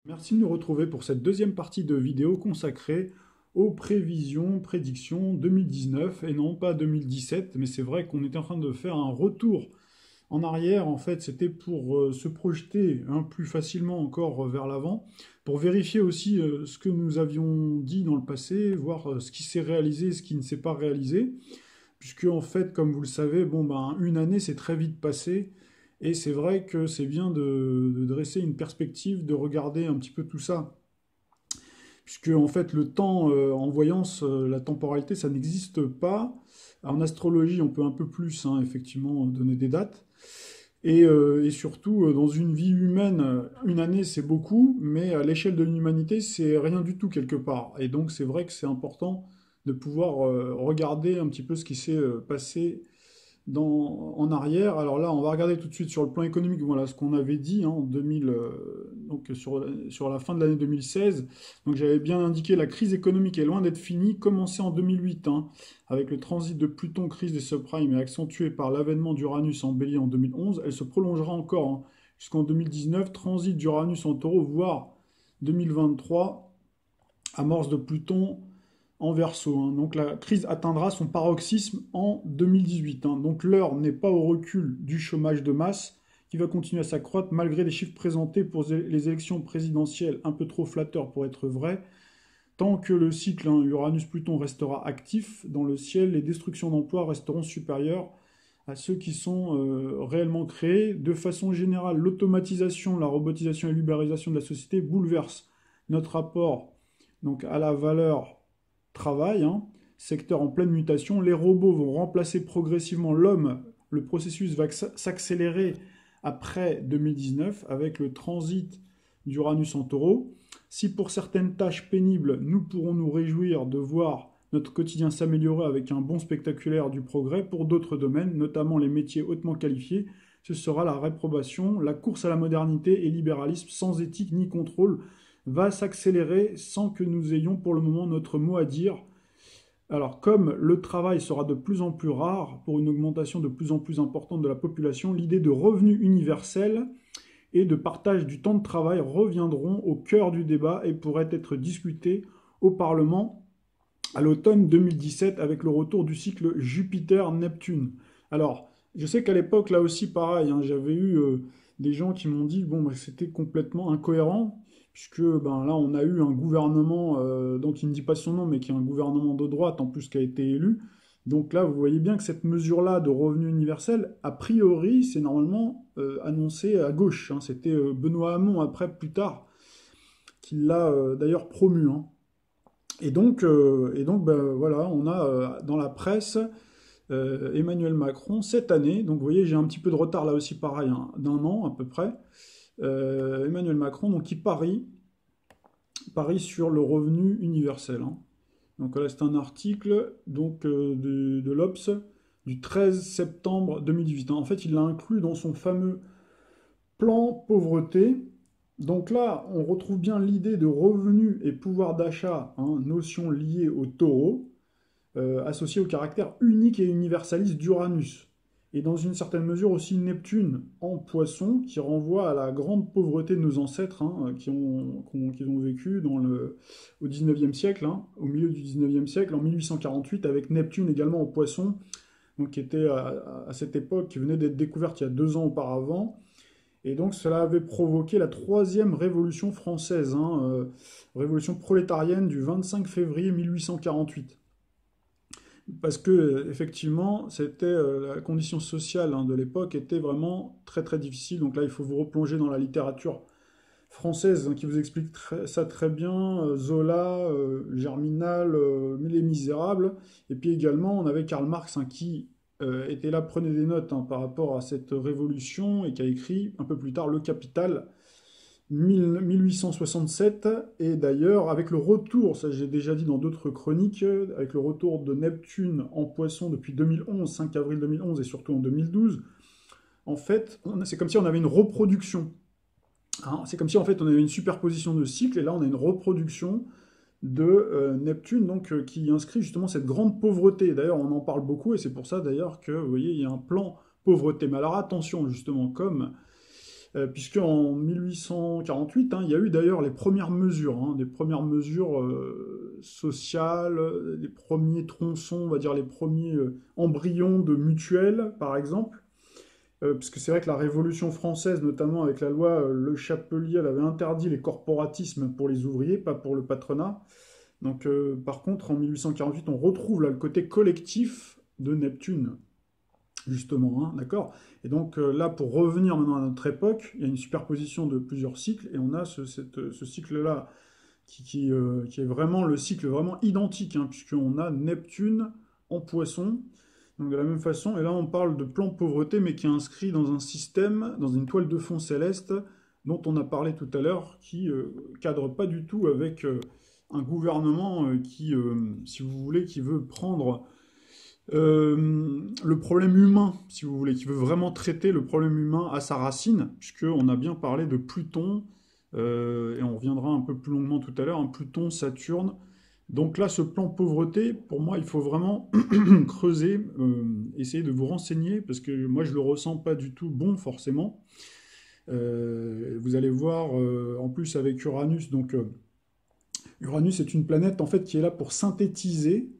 Merci de nous retrouver pour cette deuxième partie de vidéo consacrée aux prévisions, prédictions 2019 et non pas 2017, mais c'est vrai qu'on était en train de faire un retour en arrière. En fait, c'était pour se projeter plus facilement encore vers l'avant, pour vérifier aussi ce que nous avions dit dans le passé, voir ce qui s'est réalisé, ce qui ne s'est pas réalisé, puisque en fait, comme vous le savez, bon ben une année c'est très vite passé. Et c'est vrai que c'est bien de dresser une perspective, de regarder un petit peu tout ça, puisque en fait le temps en voyance, la temporalité, ça n'existe pas. En astrologie, on peut un peu plus, hein, effectivement, donner des dates. Et surtout, dans une vie humaine, une année, c'est beaucoup, mais à l'échelle de l'humanité, c'est rien du tout quelque part. Et donc, c'est vrai que c'est important de pouvoir regarder un petit peu ce qui s'est passé en arrière. Alors là, on va regarder tout de suite sur le plan économique, voilà ce qu'on avait dit, hein, en 2000, donc sur la fin de l'année 2016. Donc j'avais bien indiqué la crise économique est loin d'être finie, commencée en 2008, hein, avec le transit de Pluton, crise des subprimes, et accentuée par l'avènement d'Uranus en Bélier en 2011. Elle se prolongera encore, hein, jusqu'en 2019, transit d'Uranus en Taureau, voire 2023, amorce de Pluton en Verseau, hein. Donc la crise atteindra son paroxysme en 2018, hein. Donc l'heure n'est pas au recul du chômage de masse qui va continuer à s'accroître malgré les chiffres présentés pour les élections présidentielles un peu trop flatteurs pour être vrais. Tant que le cycle, hein, Uranus-Pluton restera actif dans le ciel, les destructions d'emplois resteront supérieures à ceux qui sont réellement créés. De façon générale, l'automatisation, la robotisation et l'ubérisation de la société bouleversent notre rapport donc, à la valeur travail, hein, secteur en pleine mutation. Les robots vont remplacer progressivement l'homme. Le processus va s'accélérer après 2019 avec le transit d'Uranus en taureau. Si pour certaines tâches pénibles, nous pourrons nous réjouir de voir notre quotidien s'améliorer avec un bond spectaculaire du progrès, pour d'autres domaines, notamment les métiers hautement qualifiés, ce sera la réprobation. La course à la modernité et libéralisme sans éthique ni contrôle va s'accélérer sans que nous ayons pour le moment notre mot à dire. Alors, comme le travail sera de plus en plus rare pour une augmentation de plus en plus importante de la population, l'idée de revenu universel et de partage du temps de travail reviendront au cœur du débat et pourraient être discutées au Parlement à l'automne 2017 avec le retour du cycle Jupiter-Neptune. Alors, je sais qu'à l'époque, là aussi, pareil, hein, j'avais eu des gens qui m'ont dit bon, bah, c'était complètement incohérent, puisque ben, là, on a eu un gouvernement, donc il ne dit pas son nom, mais qui est un gouvernement de droite, en plus, qui a été élu. Donc là, vous voyez bien que cette mesure-là de revenu universel, a priori, c'est normalement annoncé à gauche, hein. C'était Benoît Hamon, après, plus tard, qui l'a d'ailleurs promu, hein. Et donc ben, voilà, on a dans la presse Emmanuel Macron cette année. Donc vous voyez, j'ai un petit peu de retard là aussi, pareil, hein, d'un an à peu près. Emmanuel Macron, donc qui parie sur le revenu universel, hein. Donc là, c'est un article donc, de l'Obs du 13 septembre 2018, hein. En fait, il l'a inclus dans son fameux plan pauvreté. Donc là, on retrouve bien l'idée de revenu et pouvoir d'achat, hein, notion liée au taureau, associée au caractère unique et universaliste d'Uranus. Et dans une certaine mesure aussi Neptune en poisson, qui renvoie à la grande pauvreté de nos ancêtres, hein, qui ont vécu au 19e siècle, hein, au milieu du 19e siècle, en 1848, avec Neptune également en poisson, donc qui était à cette époque, qui venait d'être découverte il y a 2 ans auparavant. Et donc cela avait provoqué la troisième révolution française, hein, révolution prolétarienne du 25 février 1848. Parce que effectivement, c'était la condition sociale, hein, de l'époque était vraiment très très difficile. Donc là, il faut vous replonger dans la littérature française, hein, qui vous explique ça très bien. Zola, Germinal, Les Misérables. Et puis également, on avait Karl Marx, hein, qui était là, prenait des notes, hein, par rapport à cette révolution et qui a écrit un peu plus tard Le Capital, 1867. Et d'ailleurs, avec le retour, ça j'ai déjà dit dans d'autres chroniques, avec le retour de Neptune en poisson depuis 2011, 5 avril 2011 et surtout en 2012, en fait, c'est comme si on avait une reproduction, hein. C'est comme si en fait on avait une superposition de cycles, et là on a une reproduction de Neptune, donc qui inscrit justement cette grande pauvreté. D'ailleurs, on en parle beaucoup, et c'est pour ça d'ailleurs que, vous voyez, il y a un plan pauvreté. Mais alors attention, justement, comme puisque en 1848, hein, il y a eu d'ailleurs les premières mesures, hein, des premières mesures sociales, les premiers tronçons, on va dire les premiers embryons de mutuelles, par exemple. Parce que c'est vrai que la Révolution française, notamment avec la loi Le Chapelier, elle avait interdit les corporatismes pour les ouvriers, pas pour le patronat. Donc, par contre, en 1848, on retrouve là le côté collectif de Neptune, justement, hein, d'accord? Et donc là, pour revenir maintenant à notre époque, il y a une superposition de plusieurs cycles, et on a ce cycle-là qui est vraiment le cycle vraiment identique, hein, puisqu'on a Neptune en poisson, donc de la même façon, et là on parle de plan pauvreté, mais qui est inscrit dans un système, dans une toile de fond céleste, dont on a parlé tout à l'heure, qui cadre pas du tout avec un gouvernement qui, si vous voulez, qui veut prendre le problème humain, si vous voulez, qui veut vraiment traiter le problème humain à sa racine, puisqu'on a bien parlé de Pluton, et on reviendra un peu plus longuement tout à l'heure, hein, Pluton, Saturne. Donc là, ce plan pauvreté, pour moi, il faut vraiment creuser, essayer de vous renseigner, parce que moi, je le ressens pas du tout bon, forcément. Vous allez voir, en plus avec Uranus, donc Uranus est une planète en fait qui est là pour synthétiser.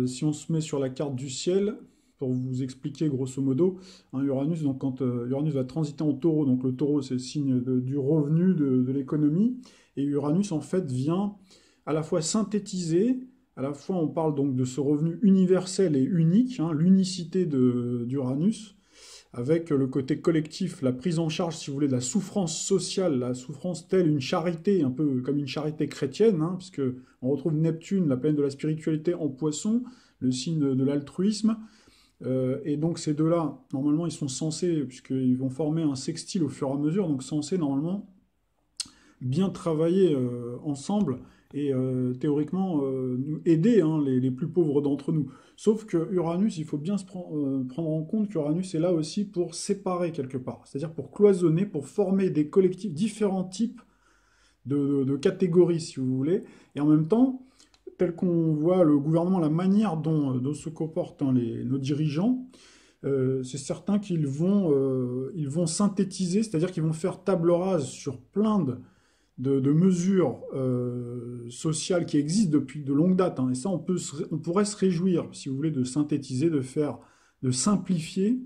Si on se met sur la carte du ciel, pour vous expliquer grosso modo, hein, Uranus, donc quand Uranus va transiter en taureau, donc le taureau c'est le signe du revenu, de l'économie, et Uranus en fait vient à la fois synthétiser, à la fois on parle donc de ce revenu universel et unique, hein, l'unicité d'Uranus, avec le côté collectif, la prise en charge, si vous voulez, de la souffrance sociale, la souffrance telle une charité, un peu comme une charité chrétienne, hein, puisque on retrouve Neptune, la planète de la spiritualité, en poisson, le signe de l'altruisme. Et donc ces deux-là, normalement, ils sont censés, puisqu'ils vont former un sextile au fur et à mesure, donc censés normalement bien travailler ensemble et théoriquement nous aider, hein, les plus pauvres d'entre nous. Sauf que Uranus, il faut bien prendre en compte qu'Uranus est là aussi pour séparer quelque part, c'est-à-dire pour cloisonner, pour former des collectifs, différents types de catégories, si vous voulez, et en même temps, tel qu'on voit le gouvernement, la manière dont se comportent, hein, nos dirigeants, c'est certain ils vont synthétiser, c'est-à-dire qu'ils vont faire table rase sur plein de mesures sociales qui existent depuis de longues dates, hein. Et ça, on pourrait se réjouir, si vous voulez, de synthétiser, de simplifier,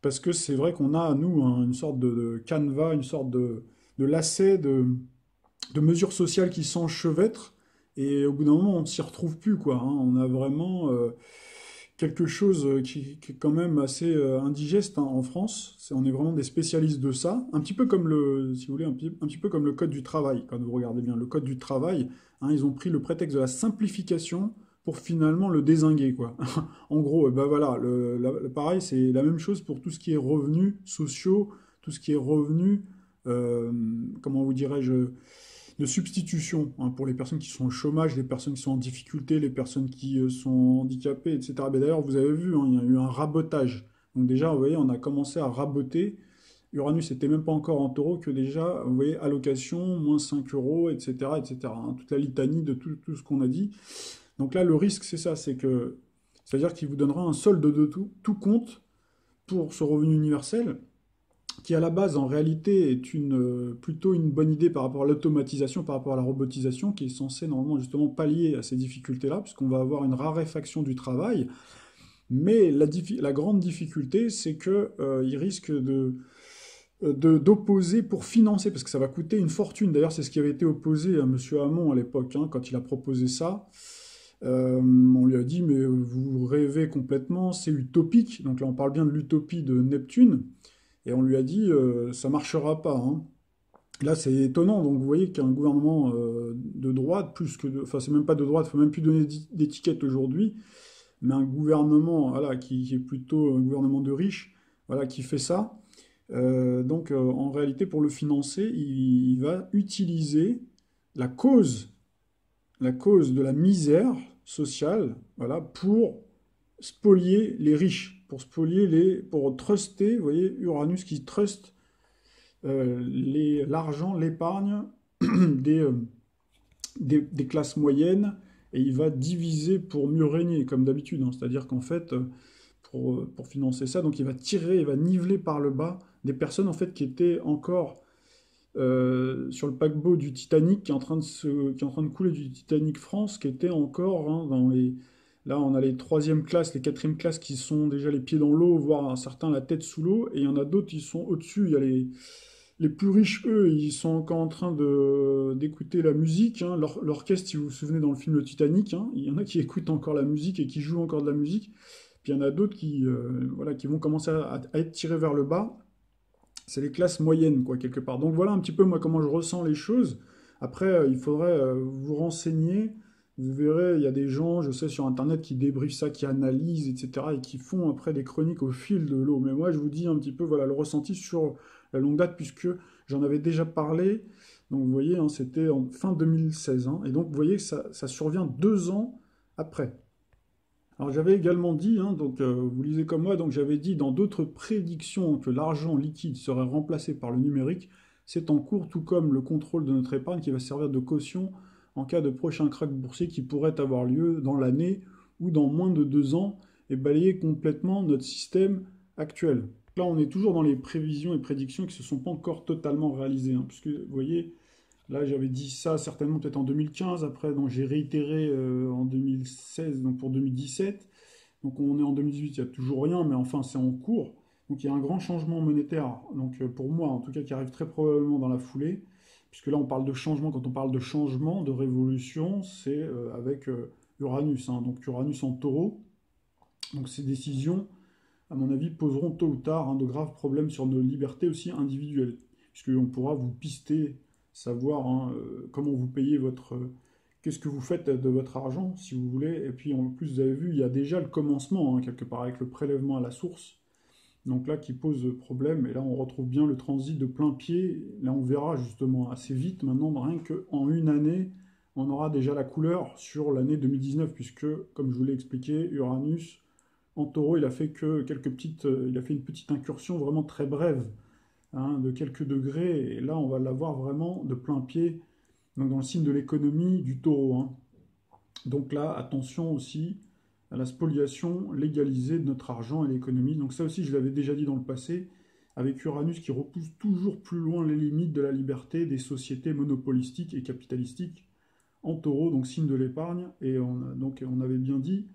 parce que c'est vrai qu'on a, nous, hein, une sorte de canevas, une sorte de lacet de mesures sociales qui s'enchevêtrent, et au bout d'un moment, on ne s'y retrouve plus, quoi, hein. On a vraiment quelque chose qui est quand même assez indigeste, hein, en France. On est vraiment des spécialistes de ça. Un petit peu comme si vous voulez, un petit peu comme le code du travail. Quand vous regardez bien le code du travail, hein, ils ont pris le prétexte de la simplification pour finalement le dézinguer, quoi. En gros, ben voilà, pareil, c'est la même chose pour tout ce qui est revenus sociaux, tout ce qui est revenus, comment vous dirais-je, de substitution, hein, pour les personnes qui sont au chômage, les personnes qui sont en difficulté, les personnes qui sont handicapées, etc. Mais d'ailleurs, vous avez vu, hein, il y a eu un rabotage. Donc déjà, vous voyez, on a commencé à raboter. Uranus n'était même pas encore en taureau que déjà, vous voyez, allocation, moins 5 euros, etc. etc. hein, toute la litanie de tout ce qu'on a dit. Donc là, le risque, c'est ça, c'est-à-dire qu'il vous donnera un solde de tout compte pour ce revenu universel, qui à la base en réalité est plutôt une bonne idée par rapport à l'automatisation, par rapport à la robotisation, qui est censée normalement justement pallier à ces difficultés-là, puisqu'on va avoir une raréfaction du travail. Mais la grande difficulté, c'est qu'il risque d'opposer pour financer, parce que ça va coûter une fortune. D'ailleurs, c'est ce qui avait été opposé à M. Hamon à l'époque, hein, quand il a proposé ça. On lui a dit, mais vous rêvez complètement, c'est utopique. Donc là, on parle bien de l'utopie de Neptune. Et on lui a dit, ça marchera pas, hein. Là, c'est étonnant. Donc, vous voyez qu'un gouvernement de droite, enfin, c'est même pas de droite, il faut même plus donner d'étiquette aujourd'hui, mais un gouvernement, voilà, qui est plutôt un gouvernement de riches, voilà, qui fait ça. Donc, en réalité, pour le financer, il va utiliser la cause, la cause de la misère sociale, voilà, pour spolier les riches, pour truster, vous voyez, Uranus qui truste l'argent, l'épargne des, des classes moyennes, et il va diviser pour mieux régner, comme d'habitude, hein. C'est-à-dire qu'en fait, pour financer ça. Donc il va tirer, il va niveler par le bas des personnes en fait qui étaient encore sur le paquebot du Titanic qui est en train qui est en train de couler du Titanic France, qui était encore dans les... Là, on a les troisième classes, les quatrième classes qui sont déjà les pieds dans l'eau, voire certains la tête sous l'eau, et il y en a d'autres qui sont au-dessus. Il y a les plus riches, eux, ils sont encore en train d'écouter la musique, hein. L'orchestre, si vous vous souvenez dans le film Le Titanic, hein, il y en a qui écoutent encore la musique et qui jouent encore de la musique. Puis il y en a d'autres qui, voilà, qui vont commencer à être tirés vers le bas. C'est les classes moyennes, quoi, quelque part. Donc voilà un petit peu, moi, comment je ressens les choses. Après, il faudrait vous renseigner. Vous verrez, il y a des gens, je sais, sur Internet qui débriefent ça, qui analysent, etc. et qui font après des chroniques au fil de l'eau. Mais moi, je vous dis un petit peu, voilà, le ressenti sur la longue date, puisque j'en avais déjà parlé. Donc vous voyez, hein, c'était en fin 2016. Hein. Et donc vous voyez que ça survient 2 ans après. Alors j'avais également dit, hein, donc vous lisez comme moi, donc j'avais dit dans d'autres prédictions que l'argent liquide serait remplacé par le numérique. C'est en cours, tout comme le contrôle de notre épargne qui va servir de caution en cas de prochain krach boursier qui pourrait avoir lieu dans l'année ou dans moins de 2 ans et balayer complètement notre système actuel. Là, on est toujours dans les prévisions et prédictions qui ne se sont pas encore totalement réalisées, hein, puisque vous voyez, là, j'avais dit ça certainement peut-être en 2015, après donc j'ai réitéré en 2016, donc pour 2017. Donc on est en 2018, il n'y a toujours rien, mais enfin c'est en cours. Donc il y a un grand changement monétaire, donc pour moi en tout cas qui arrive très probablement dans la foulée, puisque là on parle de changement, quand on parle de changement, de révolution, c'est avec Uranus, hein, donc Uranus en taureau. Donc ces décisions, à mon avis, poseront tôt ou tard de graves problèmes sur nos libertés aussi individuelles, puisqu'on pourra vous pister, savoir comment vous payez qu'est-ce que vous faites de votre argent, si vous voulez. Et puis en plus, vous avez vu, il y a déjà le commencement, hein, quelque part, avec le prélèvement à la source. Donc là, qui pose problème. Et là, on retrouve bien le transit de plein pied. Là, on verra justement assez vite maintenant, rien qu'en une année, on aura déjà la couleur sur l'année 2019, puisque, comme je vous l'ai expliqué, Uranus en taureau, il a fait il a fait une petite incursion vraiment très brève, hein, de quelques degrés, et là on va l'avoir vraiment de plein pied, donc dans le signe de l'économie du taureau, hein. Donc là, attention aussi à la spoliation légalisée de notre argent et l'économie. Donc ça aussi, je l'avais déjà dit dans le passé, avec Uranus qui repousse toujours plus loin les limites de la liberté des sociétés monopolistiques et capitalistiques en taureau, donc signe de l'épargne, et on avait bien dit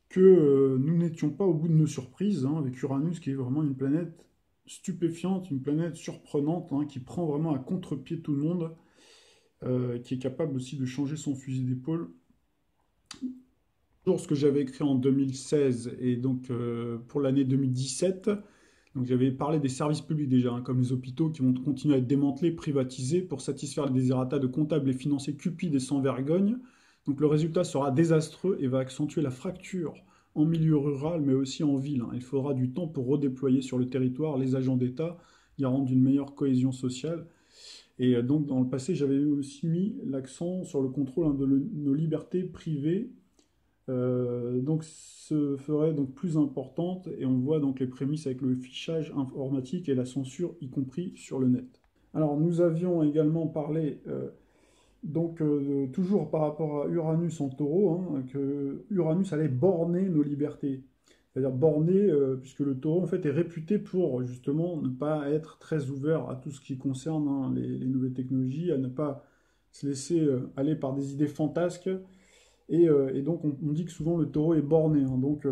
que nous n'étions pas au bout de nos surprises, hein, avec Uranus qui est vraiment une planète stupéfiante, une planète surprenante, hein, qui prend vraiment à contre-pied tout le monde, qui est capable aussi de changer son fusil d'épaule. Toujours ce que j'avais écrit en 2016 et donc pour l'année 2017, donc j'avais parlé des services publics déjà, hein, comme les hôpitaux qui vont continuer à être démantelés, privatisés pour satisfaire les desiderata de comptables et financiers cupides et sans vergogne. Donc le résultat sera désastreux et va accentuer la fracture en milieu rural mais aussi en ville, hein. Il faudra du temps pour redéployer sur le territoire les agents d'État, garant d'une meilleure cohésion sociale. Et donc dans le passé, j'avais aussi mis l'accent sur le contrôle, hein, de nos libertés privées, donc se ferait donc plus importante et on voit donc les prémices avec le fichage informatique et la censure, y compris sur le net. Alors nous avions également parlé, toujours par rapport à Uranus en taureau, hein, que Uranus allait borner nos libertés. C'est-à-dire borner, puisque le taureau en fait est réputé pour justement ne pas être très ouvert à tout ce qui concerne, hein, les nouvelles technologies, à ne pas se laisser aller par des idées fantasques. Et donc on dit que souvent le taureau est borné, hein. Donc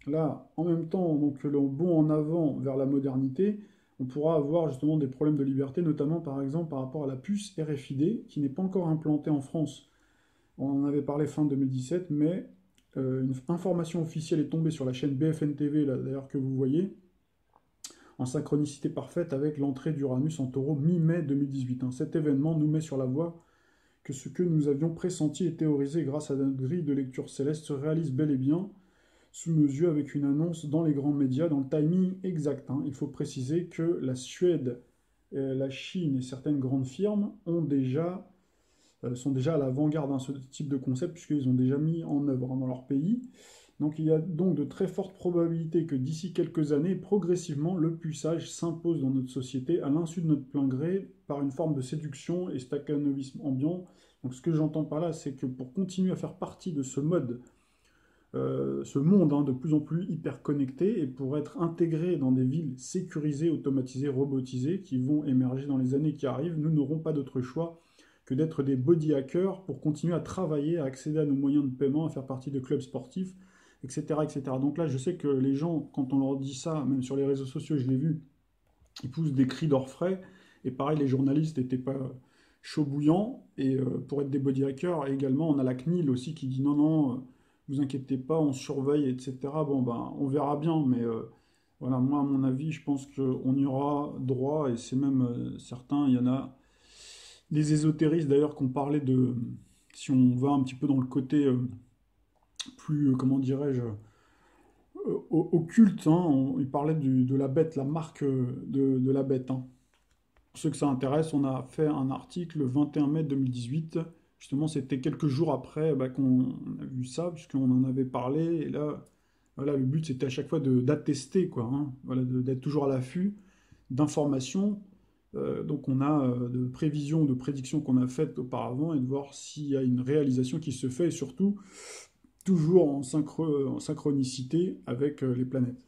là, en même temps, donc, le bond en avant vers la modernité, on pourra avoir justement des problèmes de liberté, notamment par exemple par rapport à la puce RFID, qui n'est pas encore implantée en France. On en avait parlé fin 2017, mais une information officielle est tombée sur la chaîne BFN TV, là d'ailleurs que vous voyez, en synchronicité parfaite avec l'entrée d'Uranus en taureau mi-mai 2018, hein. Cet événement nous met sur la voie que ce que nous avions pressenti et théorisé grâce à notre grille de lecture céleste se réalise bel et bien sous nos yeux avec une annonce dans les grands médias, dans le timing exact, hein. Il faut préciser que la Suède, la Chine et certaines grandes firmes sont déjà à l'avant-garde de ce type de concept, puisqu'ils ont déjà mis en œuvre, hein, dans leur pays. Donc il y a donc de très fortes probabilités que d'ici quelques années, progressivement, le puçage s'impose dans notre société à l'insu de notre plein gré par une forme de séduction et staccanovisme ambiant. Donc ce que j'entends par là, c'est que pour continuer à faire partie de ce mode ce monde de plus en plus hyper connecté et pour être intégré dans des villes sécurisées, automatisées, robotisées qui vont émerger dans les années qui arrivent, nous n'aurons pas d'autre choix que d'être des body hackers pour continuer à travailler, à accéder à nos moyens de paiement, à faire partie de clubs sportifs, etc., etc. Donc là, je sais que les gens, quand on leur dit ça, même sur les réseaux sociaux, je l'ai vu, ils poussent des cris d'orfraie. Et pareil, les journalistes n'étaient pas chaud bouillants. Et pour être des body hackers, et également, on a la CNIL aussi qui dit non, non, vous inquiétez pas, on surveille, etc. Bon, ben, on verra bien, mais voilà, moi, à mon avis, je pense qu'on y aura droit, et c'est même certain, il y en a des ésotéristes d'ailleurs qui ont parlé de, si on va un petit peu dans le côté plus, comment dirais-je, occulte, ils parlaient de la bête, la marque de la bête. Pour ceux que ça intéresse, on a fait un article le 21 mai 2018. Justement, c'était quelques jours après qu'on a vu ça, puisqu'on en avait parlé. Et là, voilà, le but, c'était à chaque fois d'attester, quoi. Voilà, d'être toujours à l'affût d'informations. Donc, on a de prévisions, de prédictions qu'on a faites auparavant et de voir s'il y a une réalisation qui se fait et surtout, toujours en synchronicité avec les planètes.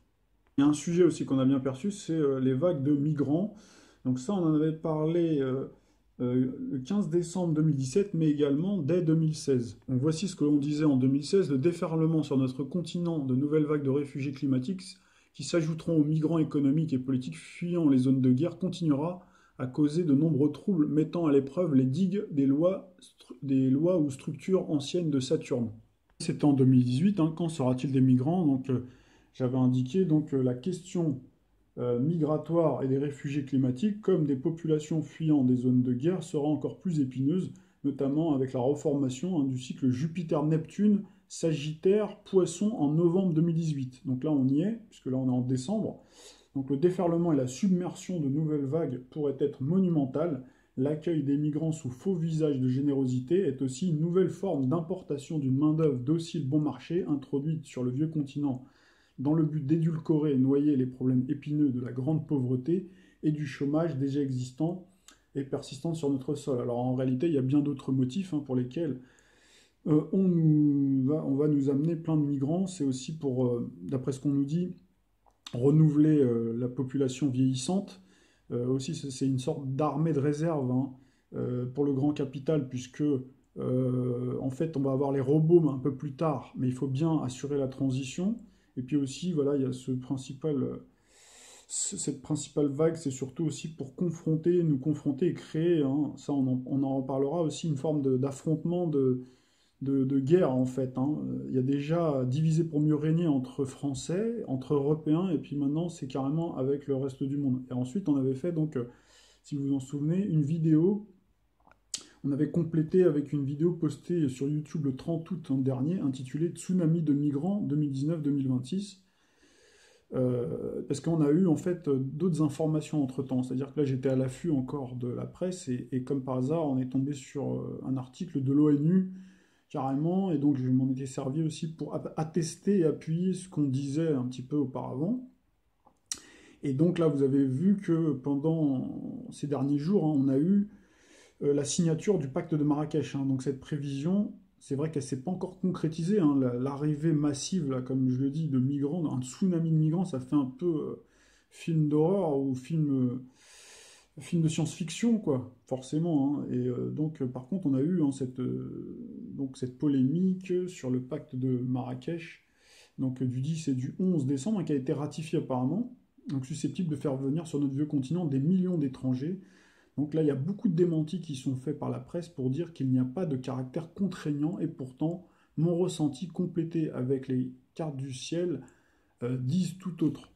Il y a un sujet aussi qu'on a bien perçu, c'est les vagues de migrants. Donc ça, on en avait parlé le 15 décembre 2017, mais également dès 2016. Donc voici ce que l'on disait en 2016, le déferlement sur notre continent de nouvelles vagues de réfugiés climatiques qui s'ajouteront aux migrants économiques et politiques fuyant les zones de guerre continuera à causer de nombreux troubles mettant à l'épreuve les digues des lois ou structures anciennes de Saturne. C'était en 2018, quand sera-t-il des migrants? Donc j'avais indiqué la question migratoire et des réfugiés climatiques, comme des populations fuyant des zones de guerre, sera encore plus épineuse, notamment avec la reformation du cycle Jupiter-Neptune, Sagittaire-Poisson en novembre 2018. Donc là, on y est, puisque là, on est en décembre. Donc le déferlement et la submersion de nouvelles vagues pourraient être monumentales. L'accueil des migrants sous faux visage de générosité est aussi une nouvelle forme d'importation d'une main-d'œuvre docile bon marché introduite sur le vieux continent dans le but d'édulcorer et noyer les problèmes épineux de la grande pauvreté et du chômage déjà existant et persistant sur notre sol. Alors en réalité, il y a bien d'autres motifs pour lesquels on va nous amener plein de migrants. C'est aussi pour, d'après ce qu'on nous dit, renouveler la population vieillissante. Aussi, c'est une sorte d'armée de réserve pour le grand capital, puisque en fait, on va avoir les robots un peu plus tard, mais il faut bien assurer la transition. Et puis aussi, voilà, il y a cette principale vague, c'est surtout aussi pour nous confronter et créer, ça on en reparlera aussi, une forme d'affrontement, de guerre en fait. Il y a déjà divisé pour mieux régner entre Français, entre Européens, et puis maintenant c'est carrément avec le reste du monde. Et ensuite on avait fait si vous vous en souvenez, une vidéo. On avait complété avec une vidéo postée sur YouTube le 30 août dernier, intitulée Tsunami de migrants 2019-2026. Parce qu'on a eu en fait d'autres informations entre-temps. C'est-à-dire que là j'étais à l'affût encore de la presse et comme par hasard on est tombé sur un article de l'ONU carrément et donc je m'en étais servi aussi pour attester et appuyer ce qu'on disait un petit peu auparavant. Et donc là vous avez vu que pendant ces derniers jours on a eu la signature du pacte de Marrakech. Donc cette prévision, c'est vrai qu'elle ne s'est pas encore concrétisée. L'arrivée massive, là, comme je le dis, de migrants, un tsunami de migrants, ça fait un peu film d'horreur ou film de science-fiction, quoi, forcément. Et donc, par contre, on a eu cette polémique sur le pacte de Marrakech, donc du 10 et du 11 décembre, qui a été ratifié apparemment, donc susceptible de faire venir sur notre vieux continent des millions d'étrangers. Donc là, il y a beaucoup de démentis qui sont faits par la presse pour dire qu'il n'y a pas de caractère contraignant, et pourtant, mon ressenti complété avec les cartes du ciel disent tout autre.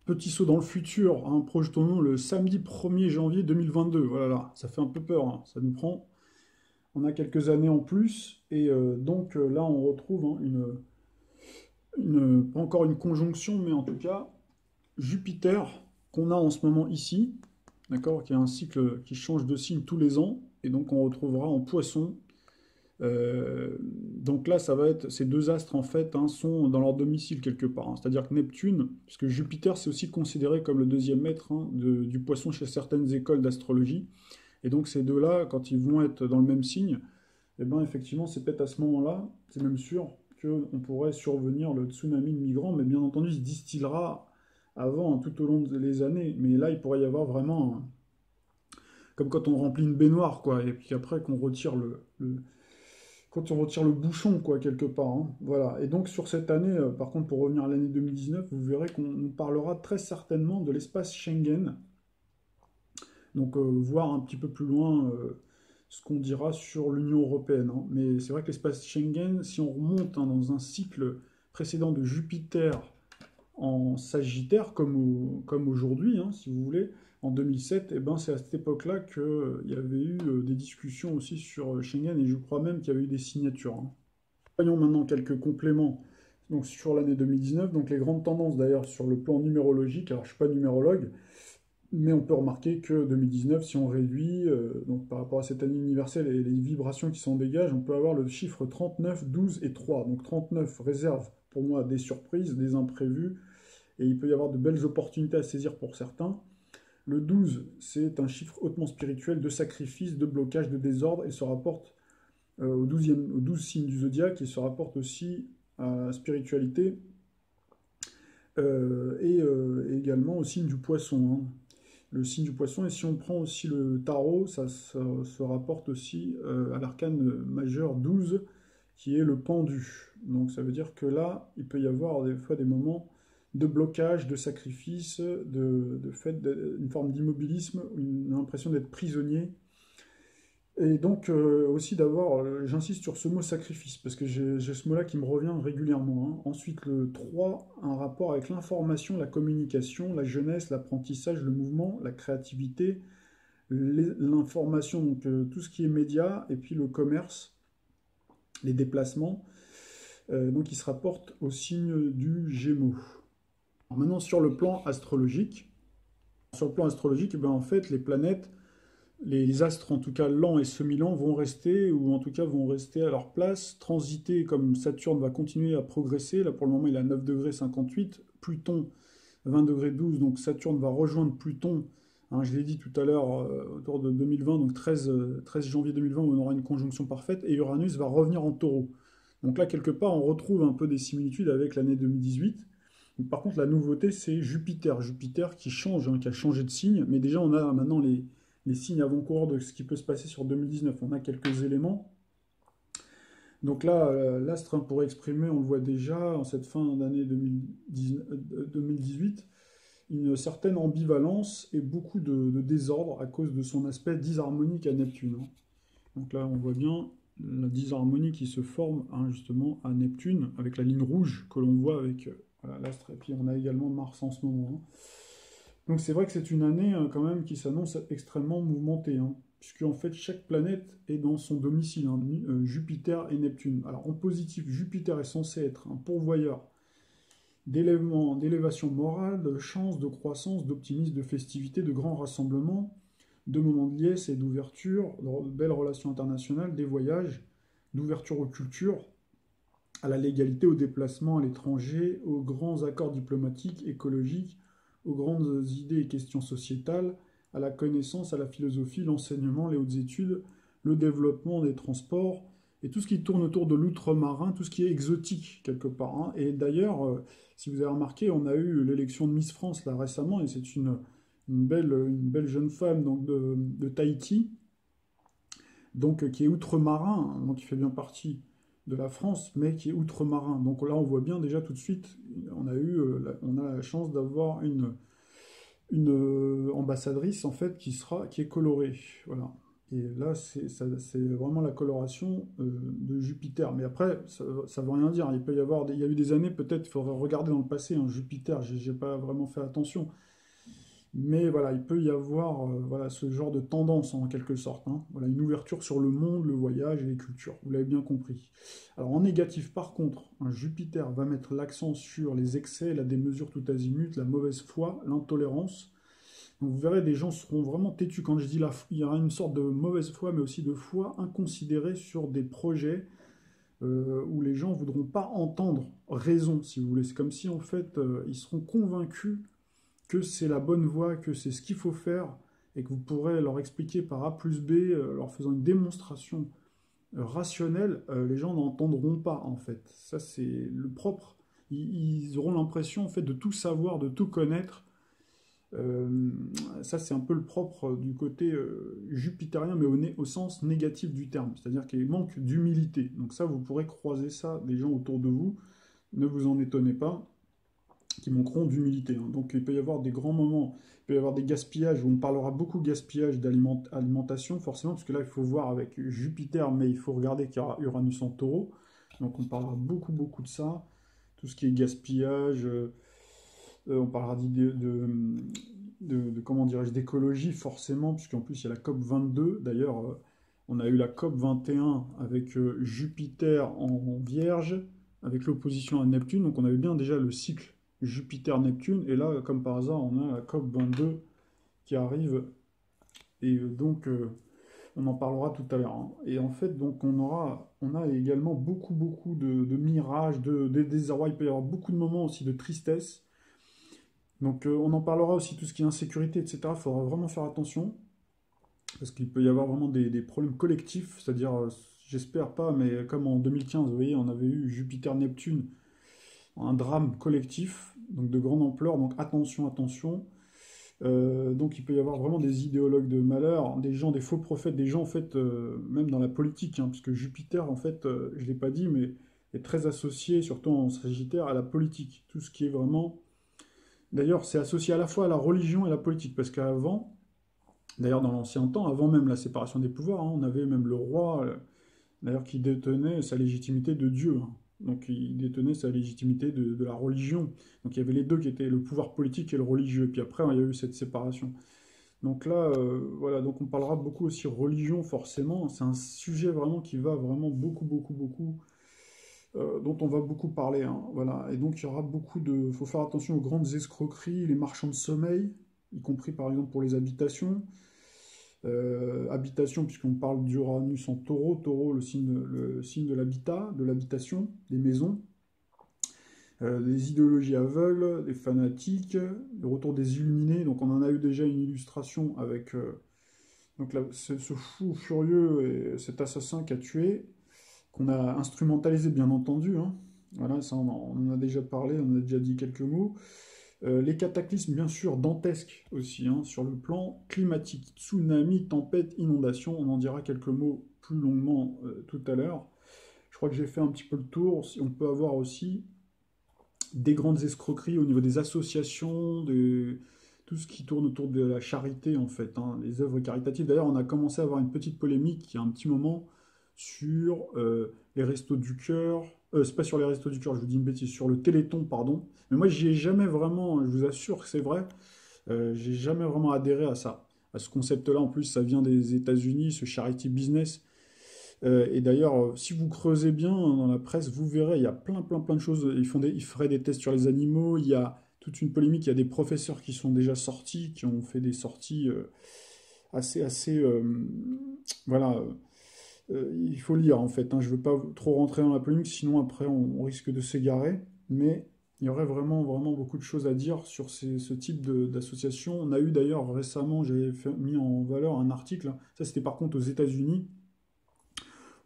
Petit saut dans le futur, projetons-nous le samedi 1er janvier 2022. Voilà, ça fait un peu peur, ça nous prend. On a quelques années en plus, et donc là, on retrouve pas encore une conjonction, mais en tout cas, Jupiter, qu'on a en ce moment ici, d'accord, qui a un cycle qui change de signe tous les ans, et donc on retrouvera en Poisson. Donc là, ça va être ces deux astres en fait sont dans leur domicile quelque part. C'est-à-dire que Neptune, puisque Jupiter c'est aussi considéré comme le deuxième maître du Poisson chez certaines écoles d'astrologie, et donc ces deux-là, quand ils vont être dans le même signe, et ben effectivement c'est peut-être à ce moment-là, c'est même sûr, qu'on pourrait survenir le tsunami de migrants, mais bien entendu, il se distillera avant, hein, tout au long des années. Mais là, il pourrait y avoir vraiment, comme quand on remplit une baignoire, quoi, et puis après qu'on retire quand on retire le bouchon, quoi, quelque part, hein. Voilà. Et donc, sur cette année, par contre, pour revenir à l'année 2019, vous verrez qu'on parlera très certainement de l'espace Schengen. Donc, voir un petit peu plus loin ce qu'on dira sur l'Union européenne, hein. Mais c'est vrai que l'espace Schengen, si on remonte, hein, dans un cycle précédent de Jupiter en Sagittaire, comme aujourd'hui, hein, si vous voulez, en 2007, et ben c'est à cette époque-là qu'il y avait eu des discussions aussi sur Schengen, et je crois même qu'il y avait eu des signatures, hein. Voyons maintenant quelques compléments donc, sur l'année 2019. Donc les grandes tendances d'ailleurs sur le plan numérologique, alors je ne suis pas numérologue, mais on peut remarquer que 2019, si on réduit donc par rapport à cette année universelle et les vibrations qui s'en dégagent, on peut avoir le chiffre 39, 12 et 3. Donc 39 réserve pour moi des surprises, des imprévus, et il peut y avoir de belles opportunités à saisir pour certains. Le 12, c'est un chiffre hautement spirituel de sacrifice, de blocage, de désordre, et se rapporte au 12 signes du zodiaque, et se rapporte aussi à la spiritualité et également au signe du poisson, hein. Le signe du poisson, et si on prend aussi le tarot, ça se rapporte aussi à l'arcane majeur 12, qui est le pendu. Donc ça veut dire que là, il peut y avoir des fois des moments de blocage, de sacrifice, de fait, une forme d'immobilisme, une impression d'être prisonnier. Et donc aussi d'avoir, j'insiste sur ce mot sacrifice, parce que j'ai ce mot-là qui me revient régulièrement, hein. Ensuite, le 3, un rapport avec l'information, la communication, la jeunesse, l'apprentissage, le mouvement, la créativité, l'information, donc tout ce qui est média, et puis le commerce, les déplacements, donc il se rapporte au signe du Gémeaux. Alors maintenant, sur le plan astrologique, eh ben, en fait, les planètes, les astres, en tout cas lents et semi-lents, vont rester, ou en tout cas vont rester à leur place, transiter comme Saturne va continuer à progresser. Là, pour le moment, il est à 9 degrés 58, Pluton 20 degrés 12, donc Saturne va rejoindre Pluton, hein, je l'ai dit tout à l'heure, autour de 2020, donc 13 janvier 2020, où on aura une conjonction parfaite, et Uranus va revenir en taureau. Donc là, quelque part, on retrouve un peu des similitudes avec l'année 2018. Par contre, la nouveauté, c'est Jupiter. Jupiter qui change, hein, qui a changé de signe, mais déjà, on a maintenant les signes avant-coureurs de ce qui peut se passer sur 2019. On a quelques éléments. Donc là, l'astre, hein, pour exprimer, on le voit déjà en cette fin d'année 2018, une certaine ambivalence et beaucoup de désordre à cause de son aspect disharmonique à Neptune, hein. Donc là, on voit bien la disharmonie qui se forme, hein, justement à Neptune, avec la ligne rouge que l'on voit avec voilà, l'astre. Et puis on a également Mars en ce moment, hein. Donc c'est vrai que c'est une année quand même qui s'annonce extrêmement mouvementée, hein, puisque en fait chaque planète est dans son domicile, hein, Jupiter et Neptune. Alors en positif, Jupiter est censé être un pourvoyeur d'élévation morale, de chance, de croissance, d'optimisme, de festivité, de grands rassemblements, de moments de liesse et d'ouverture, de belles relations internationales, des voyages, d'ouverture aux cultures, à la légalité, au déplacement à l'étranger, aux grands accords diplomatiques, écologiques, aux grandes idées et questions sociétales, à la connaissance, à la philosophie, l'enseignement, les hautes études, le développement des transports, et tout ce qui tourne autour de l'outre-marin, tout ce qui est exotique quelque part, hein. Et d'ailleurs, si vous avez remarqué, on a eu l'élection de Miss France là récemment, et c'est une belle jeune femme donc, de Tahiti, donc, qui est outre-marin, hein, donc qui fait bien partie de la France, mais qui est outre-marin. Donc là, on voit bien déjà tout de suite, on a la chance d'avoir une ambassadrice en fait qui est colorée, voilà. Et là, c'est vraiment la coloration de Jupiter. Mais après, ça ne veut rien dire. Il y a eu des années, peut-être, il faudrait regarder dans le passé, hein, Jupiter, j'ai pas vraiment fait attention. Mais voilà, il peut y avoir voilà, ce genre de tendance en quelque sorte, hein. Voilà, une ouverture sur le monde, le voyage et les cultures. Vous l'avez bien compris. Alors en négatif, par contre, un Jupiter va mettre l'accent sur les excès, la démesure tout azimut, la mauvaise foi, l'intolérance. Donc vous verrez, des gens seront vraiment têtus. Quand je dis il y aura une sorte de mauvaise foi, mais aussi de foi inconsidérée sur des projets où les gens ne voudront pas entendre raison, si vous voulez. C'est comme si en fait ils seront convaincus que c'est la bonne voie, que c'est ce qu'il faut faire, et que vous pourrez leur expliquer par A plus B, leur faisant une démonstration rationnel, les gens n'entendront pas, en fait. Ça, c'est le propre. Ils auront l'impression, en fait, de tout savoir, de tout connaître. Euh, Ça, c'est un peu le propre du côté jupitérien, mais au sens négatif du terme. C'est-à-dire qu'il manque d'humilité. Donc ça, vous pourrez croiser ça des gens autour de vous. Ne vous en étonnez pas, qui manqueront d'humilité, hein. Donc il peut y avoir des grands moments, il peut y avoir des gaspillages, où on parlera beaucoup de gaspillage d'alimentation, forcément, parce que là, il faut voir avec Jupiter, mais il faut regarder qu'il y aura Uranus en taureau. Donc on parlera beaucoup, beaucoup de ça. Tout ce qui est gaspillage, on parlera comment dirais-je, d'écologie, forcément, puisqu'en plus, il y a la COP 22. D'ailleurs, on a eu la COP 21 avec Jupiter en Vierge, avec l'opposition à Neptune. Donc on avait bien déjà le cycle Jupiter-Neptune. Et là, comme par hasard, on a la COP 22 qui arrive. Et donc, on en parlera tout à l'heure, hein. Et en fait, donc, on a également beaucoup, beaucoup de mirages, de désarroi. Il peut y avoir beaucoup de moments aussi de tristesse. Donc, on en parlera aussi, tout ce qui est insécurité, etc. Il faudra vraiment faire attention. Parce qu'il peut y avoir vraiment des problèmes collectifs. C'est-à-dire, j'espère pas, mais comme en 2015, vous voyez, on avait eu Jupiter-Neptune, un drame collectif, donc de grande ampleur. Donc, attention, attention. Donc il peut y avoir vraiment des idéologues de malheur, des gens, des faux prophètes, des gens en fait, même dans la politique, hein, puisque Jupiter en fait, je ne l'ai pas dit, mais est très associé, surtout en Sagittaire, à la politique. Tout ce qui est vraiment... D'ailleurs, c'est associé à la fois à la religion et à la politique, parce qu'avant, d'ailleurs dans l'ancien temps, avant même la séparation des pouvoirs, hein, on avait même le roi, d'ailleurs qui détenait sa légitimité de Dieu, hein. Donc il détenait sa légitimité de la religion. Donc il y avait les deux qui étaient le pouvoir politique et le religieux. Puis après, il y a eu cette séparation. Donc là, voilà, donc on parlera beaucoup aussi religion, forcément. C'est un sujet vraiment qui va vraiment beaucoup, beaucoup, beaucoup, dont on va beaucoup parler, hein, voilà. Et donc il y aura beaucoup de... Il faut faire attention aux grandes escroqueries, les marchands de sommeil, y compris par exemple pour les habitations. Habitation, puisqu'on parle d'Uranus en taureau, taureau le signe de l'habitat, de l'habitation, des maisons. Les idéologies aveugles, des fanatiques, le retour des illuminés. Donc on en a eu déjà une illustration avec donc là, ce fou furieux et cet assassin qui a tué, qu'on a instrumentalisé bien entendu, hein. Voilà, ça on en a déjà parlé, on en a déjà dit quelques mots. Les cataclysmes bien sûr dantesques aussi, hein, sur le plan climatique. Tsunami, tempête, inondation, on en dira quelques mots plus longuement tout à l'heure. Je crois que j'ai fait un petit peu le tour. On peut avoir aussi des grandes escroqueries au niveau des associations, tout ce qui tourne autour de la charité en fait, hein, les œuvres caritatives. D'ailleurs, on a commencé à avoir une petite polémique il y a un petit moment sur les restos du cœur. C'est pas sur les restos du cœur, je vous dis une bêtise, sur le Téléthon, pardon. Mais moi, j'y ai jamais vraiment, je vous assure que c'est vrai, j'ai jamais vraiment adhéré à ça, à ce concept-là. En plus, ça vient des États-Unis, ce charity business. Et d'ailleurs, si vous creusez bien dans la presse, vous verrez, il y a plein, plein, plein de choses. Ils feraient des tests sur les animaux. Il y a toute une polémique. Il y a des professeurs qui sont déjà sortis, qui ont fait des sorties assez, voilà. Il faut lire en fait, hein. Je ne veux pas trop rentrer dans la polémique, sinon après on risque de s'égarer. Mais il y aurait vraiment, vraiment beaucoup de choses à dire sur ce type d'association. On a eu d'ailleurs récemment, mis en valeur un article, hein. Ça c'était par contre aux États-Unis,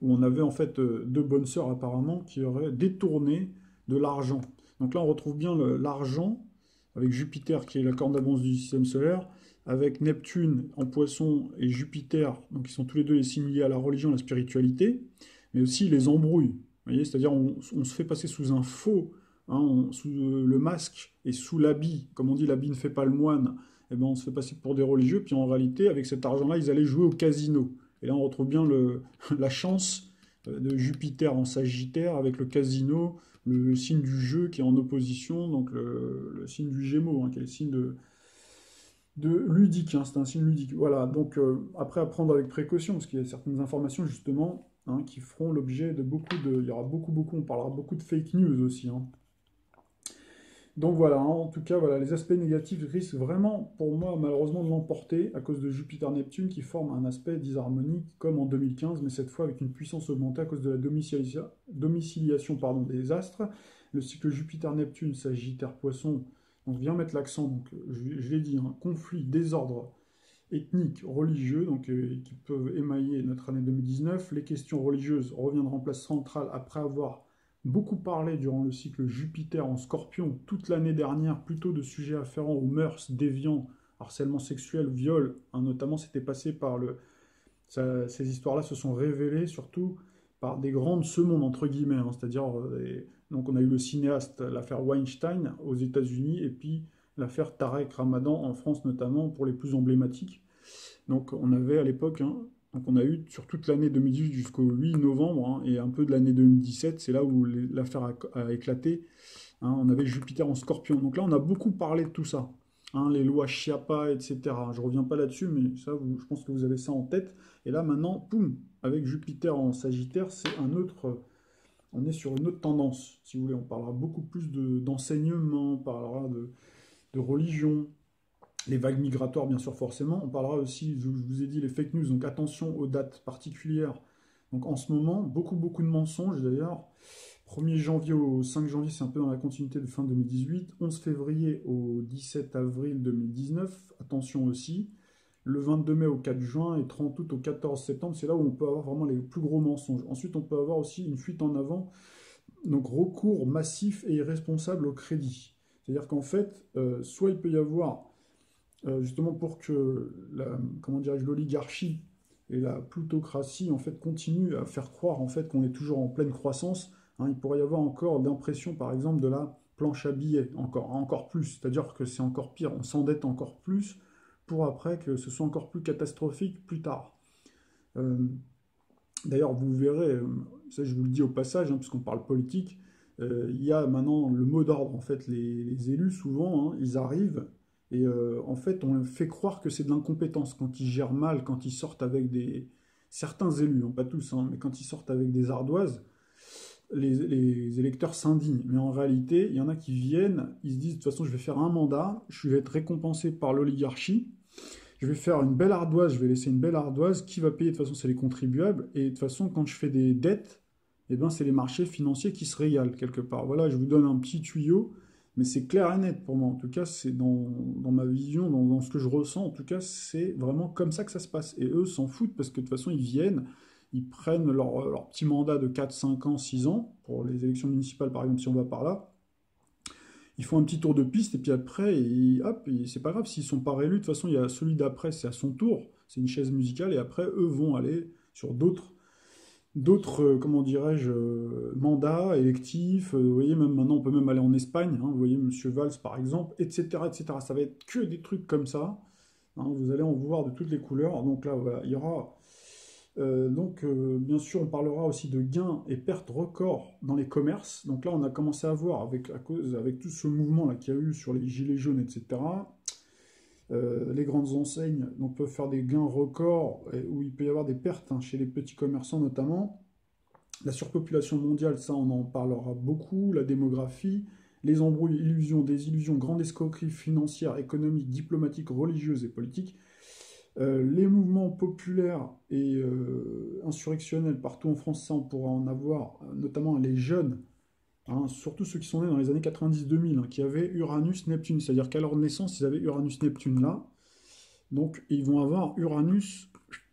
où on avait en fait deux bonnes sœurs apparemment qui auraient détourné de l'argent. Donc là on retrouve bien l'argent, avec Jupiter qui est la corne d'abondance du système solaire, avec Neptune en poisson et Jupiter, donc ils sont tous les deux les signes liés à la religion, à la spiritualité, mais aussi les embrouilles. Vous voyez, c'est-à-dire on se fait passer sous un faux, hein, sous le masque et sous l'habit, comme on dit l'habit ne fait pas le moine, et ben on se fait passer pour des religieux, puis en réalité avec cet argent-là ils allaient jouer au casino. Et là, on retrouve bien la chance de Jupiter en Sagittaire avec le casino, le signe du jeu qui est en opposition, donc le signe du Gémeaux, hein, qui est le signe de ludique, hein, c'est un signe ludique. Voilà, donc après à prendre avec précaution, parce qu'il y a certaines informations justement, hein, qui feront l'objet de beaucoup de... Il y aura beaucoup, beaucoup, on parlera beaucoup de fake news aussi, hein. Donc voilà, hein, en tout cas, voilà, les aspects négatifs risquent vraiment, pour moi, malheureusement, de l'emporter à cause de Jupiter-Neptune qui forme un aspect disharmonique comme en 2015, mais cette fois avec une puissance augmentée à cause de la domiciliation pardon, des astres. Le cycle Jupiter-Neptune, Sagittaire-Poisson, on vient mettre l'accent, donc je l'ai dit, hein, conflit, désordre, ethniques, religieux, donc qui peuvent émailler notre année 2019. Les questions religieuses reviendront en place centrale après avoir beaucoup parlé durant le cycle Jupiter en Scorpion toute l'année dernière, plutôt de sujets afférents aux mœurs, déviants, harcèlement sexuel, viol, hein, notamment c'était passé par ces histoires-là se sont révélées surtout par des grands de ce monde, entre guillemets, hein, c'est-à-dire, donc on a eu le cinéaste, l'affaire Weinstein aux États-Unis, et puis l'affaire Tarek Ramadan en France notamment, pour les plus emblématiques. Donc on avait à l'époque, hein, donc on a eu sur toute l'année 2018 jusqu'au 8 novembre, hein, et un peu de l'année 2017, c'est là où l'affaire a éclaté, hein, on avait Jupiter en Scorpion. Donc là on a beaucoup parlé de tout ça, hein, les lois Chiappa, etc. Je reviens pas là-dessus, mais ça, je pense que vous avez ça en tête. Et là maintenant, poum, avec Jupiter en Sagittaire, c'est un autre, on est sur une autre tendance, si vous voulez. On parlera beaucoup plus d'enseignement, on parlera de religion, les vagues migratoires, bien sûr, forcément. On parlera aussi, je vous ai dit, les fake news, donc attention aux dates particulières. Donc en ce moment, beaucoup de mensonges d'ailleurs. 1er janvier au 5 janvier, c'est un peu dans la continuité de fin 2018. 11 février au 17 avril 2019, attention aussi. Le 22 mai au 4 juin et 30 août au 14 septembre, c'est là où on peut avoir vraiment les plus gros mensonges. Ensuite, on peut avoir aussi une fuite en avant, donc recours massif et irresponsable au crédit. C'est-à-dire qu'en fait, soit il peut y avoir justement pour que comment dirais-je, l'oligarchie et la plutocratie en fait continuent à faire croire en fait qu'on est toujours en pleine croissance, hein, il pourrait y avoir encore d'impression par exemple de la planche à billets, encore plus, c'est-à-dire que c'est encore pire, on s'endette encore plus pour après que ce soit encore plus catastrophique plus tard. Euh, D'ailleurs, vous verrez, ça je vous le dis au passage, hein, puisqu'on parle politique, il y a maintenant le mot d'ordre. En fait, les élus, souvent, hein, ils arrivent et en fait, on fait croire que c'est de l'incompétence quand ils gèrent mal, quand ils sortent avec des... Certains élus, hein, pas tous, hein, mais quand ils sortent avec des ardoises, les électeurs s'indignent. Mais en réalité, il y en a qui viennent, ils se disent, de toute façon, je vais faire un mandat, je vais être récompensé par l'oligarchie, je vais faire une belle ardoise, je vais laisser une belle ardoise. Qui va payer? De toute façon, c'est les contribuables. Et de toute façon, quand je fais des dettes, eh ben, c'est les marchés financiers qui se régalent quelque part. Voilà, je vous donne un petit tuyau, mais c'est clair et net pour moi. En tout cas, c'est dans ma vision, dans ce que je ressens. En tout cas, c'est vraiment comme ça que ça se passe. Et eux s'en foutent parce que de toute façon, ils viennent, ils prennent leur petit mandat de 4, 5 ans, 6 ans, pour les élections municipales par exemple, si on va par là. Ils font un petit tour de piste et puis après, hop, c'est pas grave s'ils sont pas réélus. De toute façon, il y a celui d'après, c'est à son tour, c'est une chaise musicale et après, eux vont aller sur d'autres, comment dirais-je, mandats électifs. Vous voyez, même maintenant, on peut même aller en Espagne. Hein, vous voyez, Monsieur Valls par exemple, etc., etc. Ça va être que des trucs comme ça. Hein, vous allez en voir de toutes les couleurs. Donc là, voilà, il y aura bien sûr, on parlera aussi de gains et pertes records dans les commerces. Donc là, on a commencé à voir, avec tout ce mouvement-là qu'il y a eu sur les gilets jaunes, etc., les grandes enseignes donc, peuvent faire des gains records, où il peut y avoir des pertes, hein, chez les petits commerçants notamment. La surpopulation mondiale, ça, on en parlera beaucoup. La démographie, les embrouilles, illusions, désillusions, grandes escroqueries financières, économiques, diplomatiques, religieuses et politiques. Les mouvements populaires et insurrectionnels partout en France, ça on pourra en avoir, notamment les jeunes, hein, surtout ceux qui sont nés dans les années 90-2000, hein, qui avaient Uranus-Neptune, c'est-à-dire qu'à leur naissance, ils avaient Uranus-Neptune là, donc ils vont avoir Uranus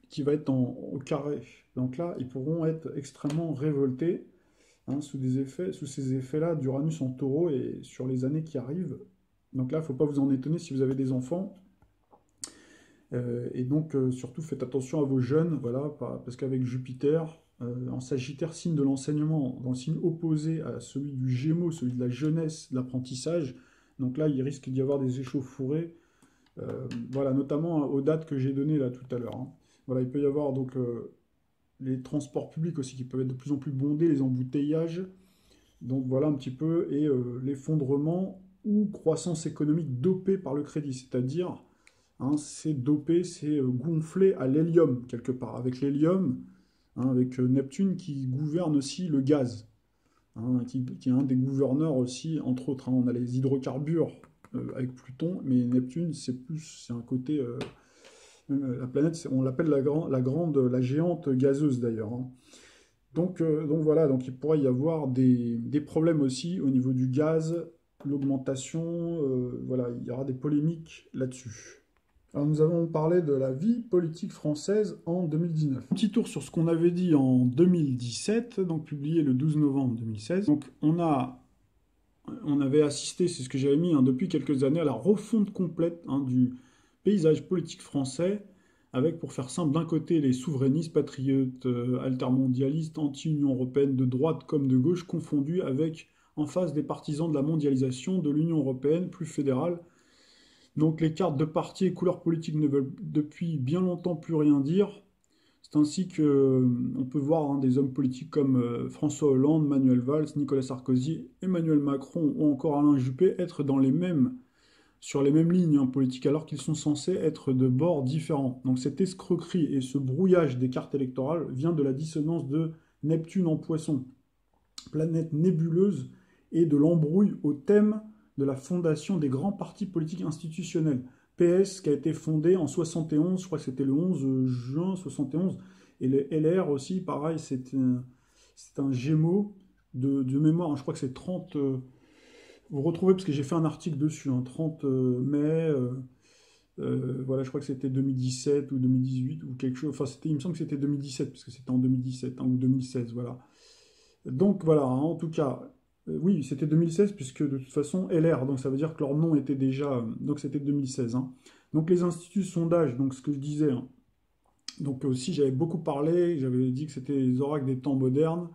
qui va être au carré. Donc là, ils pourront être extrêmement révoltés, hein, sous ces effets-là d'Uranus en taureau et sur les années qui arrivent. Donc là, il ne faut pas vous en étonner si vous avez des enfants. Et donc, surtout, faites attention à vos jeunes, voilà, parce qu'avec Jupiter, en Sagittaire, signe de l'enseignement, dans le signe opposé à celui du Gémeaux, celui de la jeunesse, de l'apprentissage, donc là, il risque d'y avoir des échauffourées, voilà, notamment aux dates que j'ai données là tout à l'heure. Hein. Voilà, il peut y avoir donc les transports publics aussi qui peuvent être de plus en plus bondés, les embouteillages, donc voilà un petit peu, et l'effondrement ou croissance économique dopée par le crédit, c'est-à-dire hein, c'est dopé, c'est gonflé à l'hélium, quelque part. Avec l'hélium, hein, avec Neptune qui gouverne aussi le gaz, hein, qui est un des gouverneurs aussi, entre autres. Hein. On a les hydrocarbures avec Pluton, mais Neptune, c'est un côté... la planète, on l'appelle la géante gazeuse d'ailleurs. Hein. Donc voilà, donc il pourrait y avoir des problèmes aussi au niveau du gaz, l'augmentation, voilà, il y aura des polémiques là-dessus. Alors nous avons parlé de la vie politique française en 2019. Un petit tour sur ce qu'on avait dit en 2017, donc publié le 12 novembre 2016. Donc on avait assisté, c'est ce que j'avais mis depuis quelques années, à la refonte complète du paysage politique français, avec, pour faire simple, d'un côté les souverainistes, patriotes, altermondialistes, anti-Union européenne, de droite comme de gauche, confondus avec en face des partisans de la mondialisation, de l'Union européenne, plus fédérale. Donc les cartes de partis et couleurs politiques ne veulent depuis bien longtemps plus rien dire. C'est ainsi que on peut voir des hommes politiques comme François Hollande, Manuel Valls, Nicolas Sarkozy, Emmanuel Macron ou encore Alain Juppé être sur les mêmes lignes politiques alors qu'ils sont censés être de bords différents. Donc cette escroquerie et ce brouillage des cartes électorales vient de la dissonance de Neptune en Poisson, planète nébuleuse, et de l'embrouille au thème de la fondation des grands partis politiques institutionnels. PS qui a été fondé en 71, je crois que c'était le 11 juin 71, et le LR aussi, pareil, c'est un Gémeaux de mémoire, je crois que c'est 30, vous retrouvez, parce que j'ai fait un article dessus, 30 mai, voilà, je crois que c'était 2017 ou 2018 ou quelque chose, enfin il me semble que c'était 2017, parce que c'était en 2017 ou 2016, voilà. Donc voilà, en tout cas, oui, c'était 2016, puisque de toute façon, LR, donc ça veut dire que leur nom était déjà, donc c'était 2016. Donc les instituts de sondage, donc ce que je disais, donc aussi j'avais beaucoup parlé, j'avais dit que c'était les oracles des temps modernes,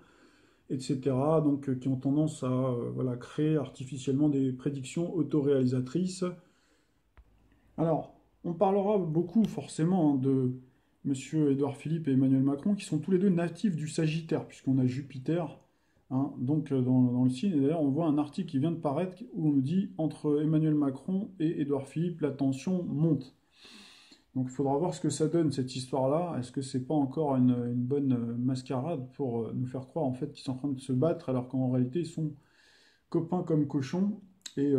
etc., donc qui ont tendance à voilà, créer artificiellement des prédictions autoréalisatrices. Alors, on parlera beaucoup forcément de Monsieur Édouard Philippe et Emmanuel Macron, qui sont tous les deux natifs du Sagittaire, puisqu'on a Jupiter, donc dans le signe. Et d'ailleurs, on voit un article qui vient de paraître où on nous dit entre Emmanuel Macron et Édouard Philippe, la tension monte. Donc il faudra voir ce que ça donne cette histoire-là. Est-ce que c'est pas encore une bonne mascarade pour nous faire croire en fait qu'ils sont en train de se battre alors qu'en réalité ils sont copains comme cochons, et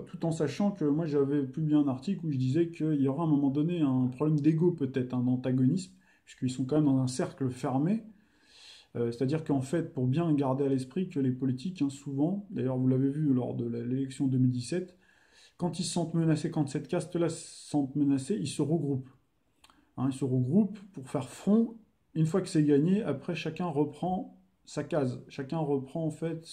tout en sachant que moi j'avais publié un article où je disais qu'il y aura à un moment donné un problème d'ego peut-être, d'antagonisme, puisqu'ils sont quand même dans un cercle fermé. C'est-à-dire qu'en fait, pour bien garder à l'esprit que les politiques, souvent, d'ailleurs vous l'avez vu lors de l'élection 2017, quand ils se sentent menacés, quand cette caste-là se sentent menacés, ils se regroupent. Ils se regroupent pour faire front. Une fois que c'est gagné, après chacun reprend sa case. Chacun reprend en fait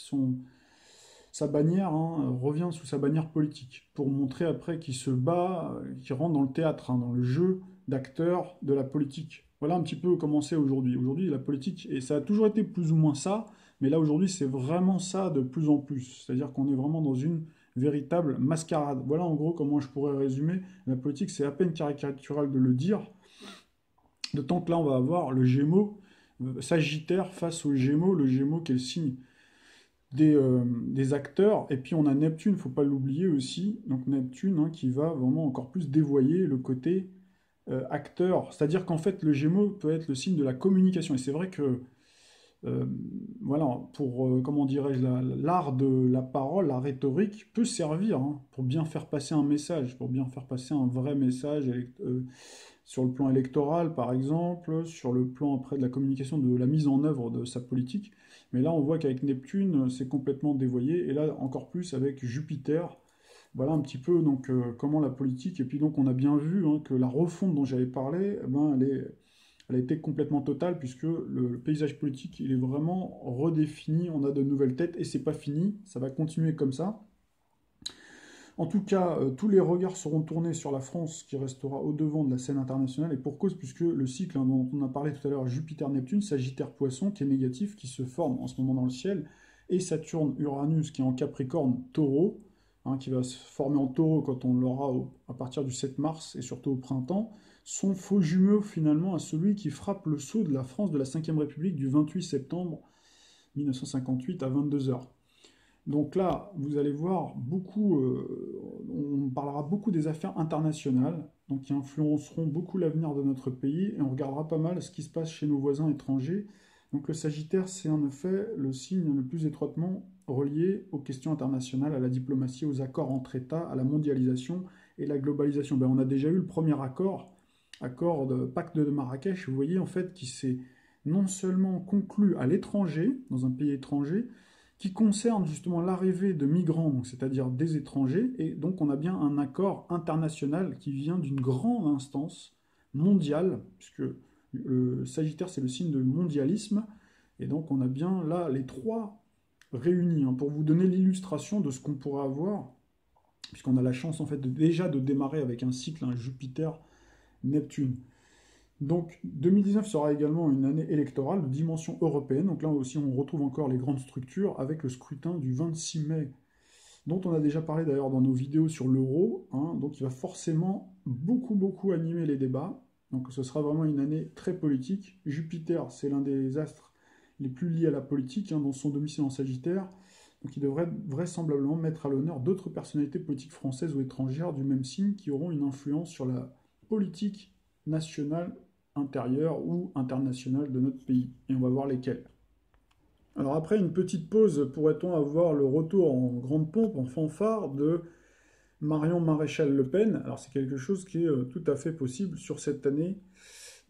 sa bannière, revient sous sa bannière politique, pour montrer après qu'il se bat, qu'il rentre dans le théâtre, dans le jeu d'acteur de la politique. Voilà un petit peu comment c'est aujourd'hui. Aujourd'hui, la politique, et ça a toujours été plus ou moins ça, mais là aujourd'hui c'est vraiment ça de plus en plus. C'est-à-dire qu'on est vraiment dans une véritable mascarade. Voilà en gros comment je pourrais résumer. La politique, c'est à peine caricatural de le dire, d'autant que là on va avoir le Gémeaux, Sagittaire face au Gémeaux, le Gémeaux qui est le signe des acteurs, et puis on a Neptune, faut pas l'oublier aussi, donc Neptune qui va vraiment encore plus dévoyer le côté acteur, c'est-à-dire qu'en fait le Gémeaux peut être le signe de la communication, et c'est vrai que voilà, pour comment dirais-je, l'art de la parole, la rhétorique peut servir pour bien faire passer un message, pour bien faire passer un vrai message sur le plan électoral par exemple, sur le plan après de la communication, de la mise en œuvre de sa politique. Mais là on voit qu'avec Neptune c'est complètement dévoyé, et là encore plus avec Jupiter. Voilà un petit peu donc comment la politique, et puis donc on a bien vu que la refonte dont j'avais parlé, elle a été complètement totale, puisque le paysage politique il est vraiment redéfini, on a de nouvelles têtes et c'est pas fini, ça va continuer comme ça. En tout cas, tous les regards seront tournés sur la France qui restera au-devant de la scène internationale, et pour cause, puisque le cycle dont on a parlé tout à l'heure, Jupiter-Neptune, Sagittaire-Poisson, qui est négatif, qui se forme en ce moment dans le ciel, et Saturne-Uranus, qui est en Capricorne-Taureau, qui va se former en Taureau quand on l'aura à partir du 7 mars, et surtout au printemps, sont faux jumeaux finalement à celui qui frappe le sceau de la France de la Ve République du 28 septembre 1958 à 22 heures. Donc là, vous allez voir beaucoup, on parlera beaucoup des affaires internationales, donc qui influenceront beaucoup l'avenir de notre pays, et on regardera pas mal ce qui se passe chez nos voisins étrangers. Donc le Sagittaire, c'est en effet le signe le plus étroitement relié aux questions internationales, à la diplomatie, aux accords entre États, à la mondialisation et la globalisation. On a déjà eu le premier accord de pacte de Marrakech, vous voyez en fait, qui s'est non seulement conclu à l'étranger, dans un pays étranger, qui concerne justement l'arrivée de migrants, c'est-à-dire des étrangers, et donc on a bien un accord international qui vient d'une grande instance mondiale, puisque le Sagittaire c'est le signe de mondialisme, et donc on a bien là les trois réunis, hein, pour vous donner l'illustration de ce qu'on pourrait avoir, puisqu'on a la chance en fait déjà de démarrer avec un cycle, un Jupiter-Neptune. Donc 2019 sera également une année électorale de dimension européenne. Donc là aussi on retrouve encore les grandes structures avec le scrutin du 26 mai, dont on a déjà parlé d'ailleurs dans nos vidéos sur l'euro, hein. Donc il va forcément beaucoup animer les débats. Donc ce sera vraiment une année très politique. Jupiter, c'est l'un des astres les plus liés à la politique, hein, dans son domicile en Sagittaire. Donc il devrait vraisemblablement mettre à l'honneur d'autres personnalités politiques françaises ou étrangères du même signe qui auront une influence sur la politique nationale, intérieure ou internationale de notre pays. Et on va voir lesquelles. Alors après une petite pause, pourrait-on avoir le retour en grande pompe, en fanfare, de Marion Maréchal Le Pen? Alors c'est quelque chose qui est tout à fait possible sur cette année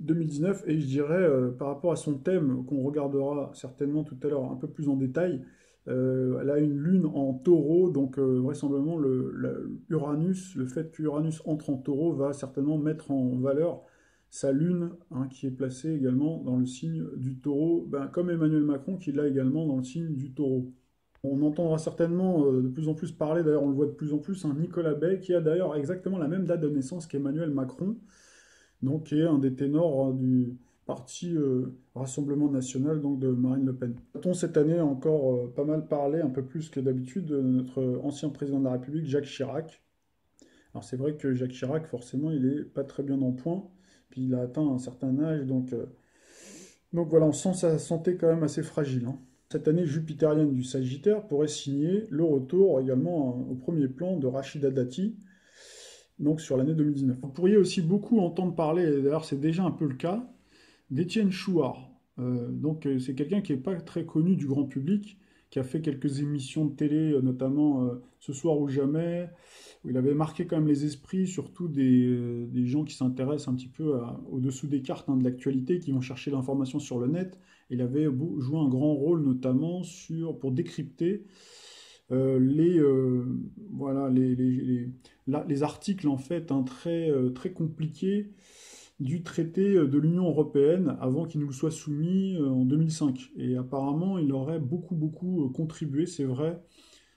2019, et je dirais par rapport à son thème qu'on regardera certainement tout à l'heure un peu plus en détail, elle a une lune en taureau, donc vraisemblablement Uranus, le fait qu'Uranus entre en taureau va certainement mettre en valeur sa lune, hein, qui est placée également dans le signe du taureau, ben, comme Emmanuel Macron qui l'a également dans le signe du taureau. On entendra certainement de plus en plus parler, d'ailleurs on le voit de plus en plus, hein, Nicolas Bay, qui a d'ailleurs exactement la même date de naissance qu'Emmanuel Macron, donc qui est un des ténors du parti Rassemblement National, donc de Marine Le Pen. On cette année encore pas mal parlé, un peu plus que d'habitude, de notre ancien président de la République, Jacques Chirac. Alors c'est vrai que Jacques Chirac, forcément, il est pas très bien en point, puis il a atteint un certain âge, donc voilà, on sent sa santé quand même assez fragile, hein. Cette année jupitérienne du Sagittaire pourrait signer le retour également au premier plan de Rachida Dati, donc sur l'année 2019. Vous pourriez aussi beaucoup entendre parler, et d'ailleurs c'est déjà un peu le cas, d'Étienne Chouard. C'est quelqu'un qui n'est pas très connu du grand public, qui a fait quelques émissions de télé, notamment Ce soir ou jamais, où il avait marqué quand même les esprits, surtout des gens qui s'intéressent un petit peu au-dessous des cartes, hein, de l'actualité, qui vont chercher l'information sur le net. Il avait joué un grand rôle notamment pour décrypter voilà, les articles en fait, hein, très compliqués du traité de l'Union européenne avant qu'il nous soit soumis en 2005. Et apparemment, il aurait beaucoup contribué, c'est vrai,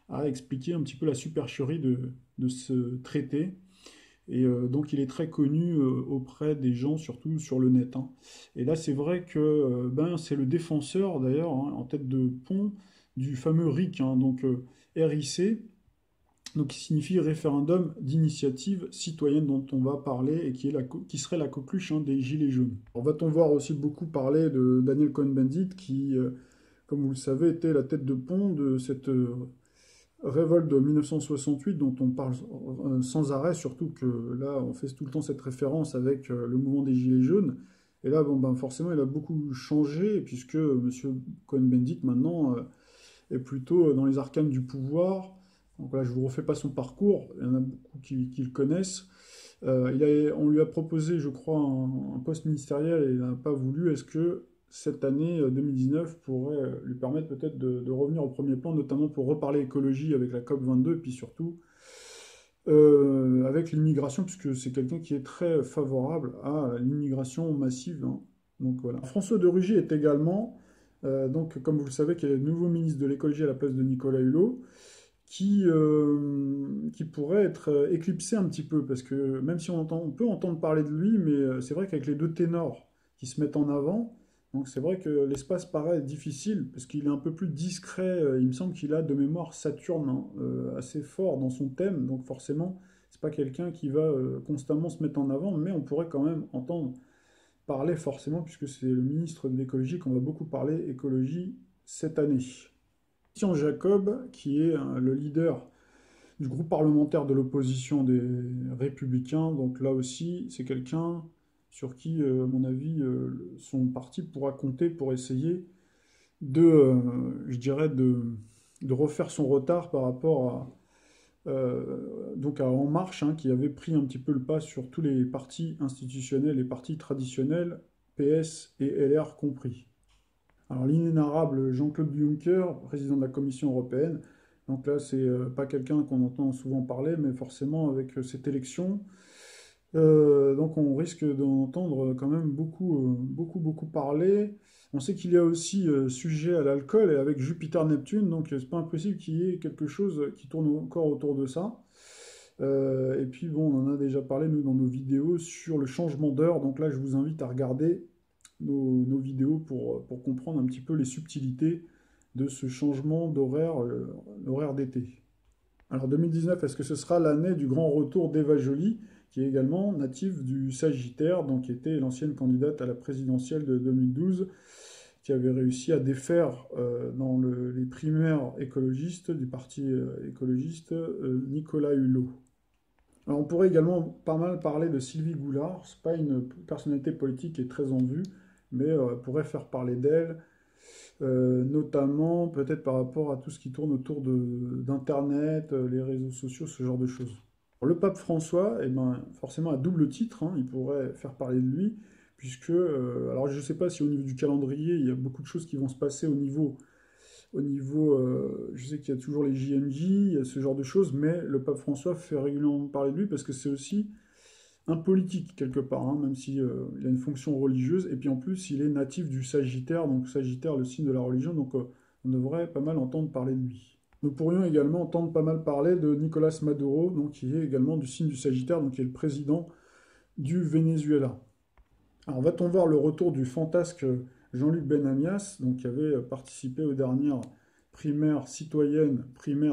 à expliquer un petit peu la supercherie de ce traité. Et donc il est très connu auprès des gens, surtout sur le net, hein. Et là c'est vrai que c'est le défenseur d'ailleurs, hein, en tête de pont du fameux RIC, hein, donc RIC, donc qui signifie référendum d'initiative citoyenne, dont on va parler et qui serait la coqueluche, hein, des Gilets jaunes. Alors, va-t-on voir aussi beaucoup parler de Daniel Cohn-Bendit qui, comme vous le savez, était la tête de pont de cette révolte de 1968 dont on parle sans arrêt, surtout que là on fait tout le temps cette référence avec le mouvement des Gilets jaunes. Et là, forcément, il a beaucoup changé, puisque M. Cohn-Bendit, maintenant, est plutôt dans les arcanes du pouvoir. Donc là, je ne vous refais pas son parcours, il y en a beaucoup qui le connaissent. On lui a proposé, je crois, un poste ministériel et il n'a pas voulu. Est-ce que cette année 2019 pourrait lui permettre peut-être de revenir au premier plan, notamment pour reparler écologie avec la COP22, et puis surtout avec l'immigration, puisque c'est quelqu'un qui est très favorable à l'immigration massive, hein. Donc voilà. François de Rugy est également, donc comme vous le savez, qui est le nouveau ministre de l'écologie à la place de Nicolas Hulot, qui pourrait être éclipsé un petit peu, parce que même si on peut entendre parler de lui, mais c'est vrai qu'avec les deux ténors qui se mettent en avant, donc c'est vrai que l'espace paraît difficile, parce qu'il est un peu plus discret. Il me semble qu'il a de mémoire Saturne, hein, assez fort dans son thème, donc forcément, c'est pas quelqu'un qui va constamment se mettre en avant, mais on pourrait quand même entendre parler forcément, puisque c'est le ministre de l'écologie qu'on va beaucoup parler écologie cette année. Christian Jacob, qui est le leader du groupe parlementaire de l'opposition des Républicains, donc là aussi, c'est quelqu'un sur qui, à mon avis, son parti pourra compter pour essayer je dirais, de refaire son retard par rapport à En Marche, hein, qui avait pris un petit peu le pas sur tous les partis institutionnels et partis traditionnels, PS et LR compris. Alors l'inénarrable Jean-Claude Juncker, président de la Commission européenne, donc là c'est pas quelqu'un qu'on entend souvent parler, mais forcément avec cette élection, donc on risque d'en entendre quand même beaucoup parler. On sait qu'il y a aussi sujet à l'alcool et avec Jupiter-Neptune, donc c'est pas impossible qu'il y ait quelque chose qui tourne encore autour de ça. Et puis bon, on en a déjà parlé nous dans nos vidéos sur le changement d'heure, donc là je vous invite à regarder nos vidéos pour comprendre un petit peu les subtilités de ce changement d'horaire, l'horaire d'été. Alors 2019, est-ce que ce sera l'année du grand retour d'Eva Joly, qui est également native du Sagittaire, donc qui était l'ancienne candidate à la présidentielle de 2012, qui avait réussi à défaire dans les primaires écologistes du parti écologiste Nicolas Hulot. Alors on pourrait également pas mal parler de Sylvie Goulard, c'est pas une personnalité politique qui est très en vue, mais on pourrait faire parler d'elle, notamment peut-être par rapport à tout ce qui tourne autour d'Internet, les réseaux sociaux, ce genre de choses. Le pape François, eh ben, forcément à double titre, hein, il pourrait faire parler de lui, puisque, alors je ne sais pas si au niveau du calendrier, il y a beaucoup de choses qui vont se passer je sais qu'il y a toujours les JMJ, il y a ce genre de choses, mais le pape François fait régulièrement parler de lui parce que c'est aussi un politique quelque part, hein, même si il a une fonction religieuse, et puis en plus il est natif du Sagittaire, donc Sagittaire le signe de la religion, donc on devrait pas mal entendre parler de lui. Nous pourrions également entendre pas mal parler de Nicolas Maduro, donc, qui est également du signe du Sagittaire, donc qui est le président du Venezuela. Alors va-t-on voir le retour du fantasque Jean-Luc Benamias, donc, qui avait participé aux dernières primaires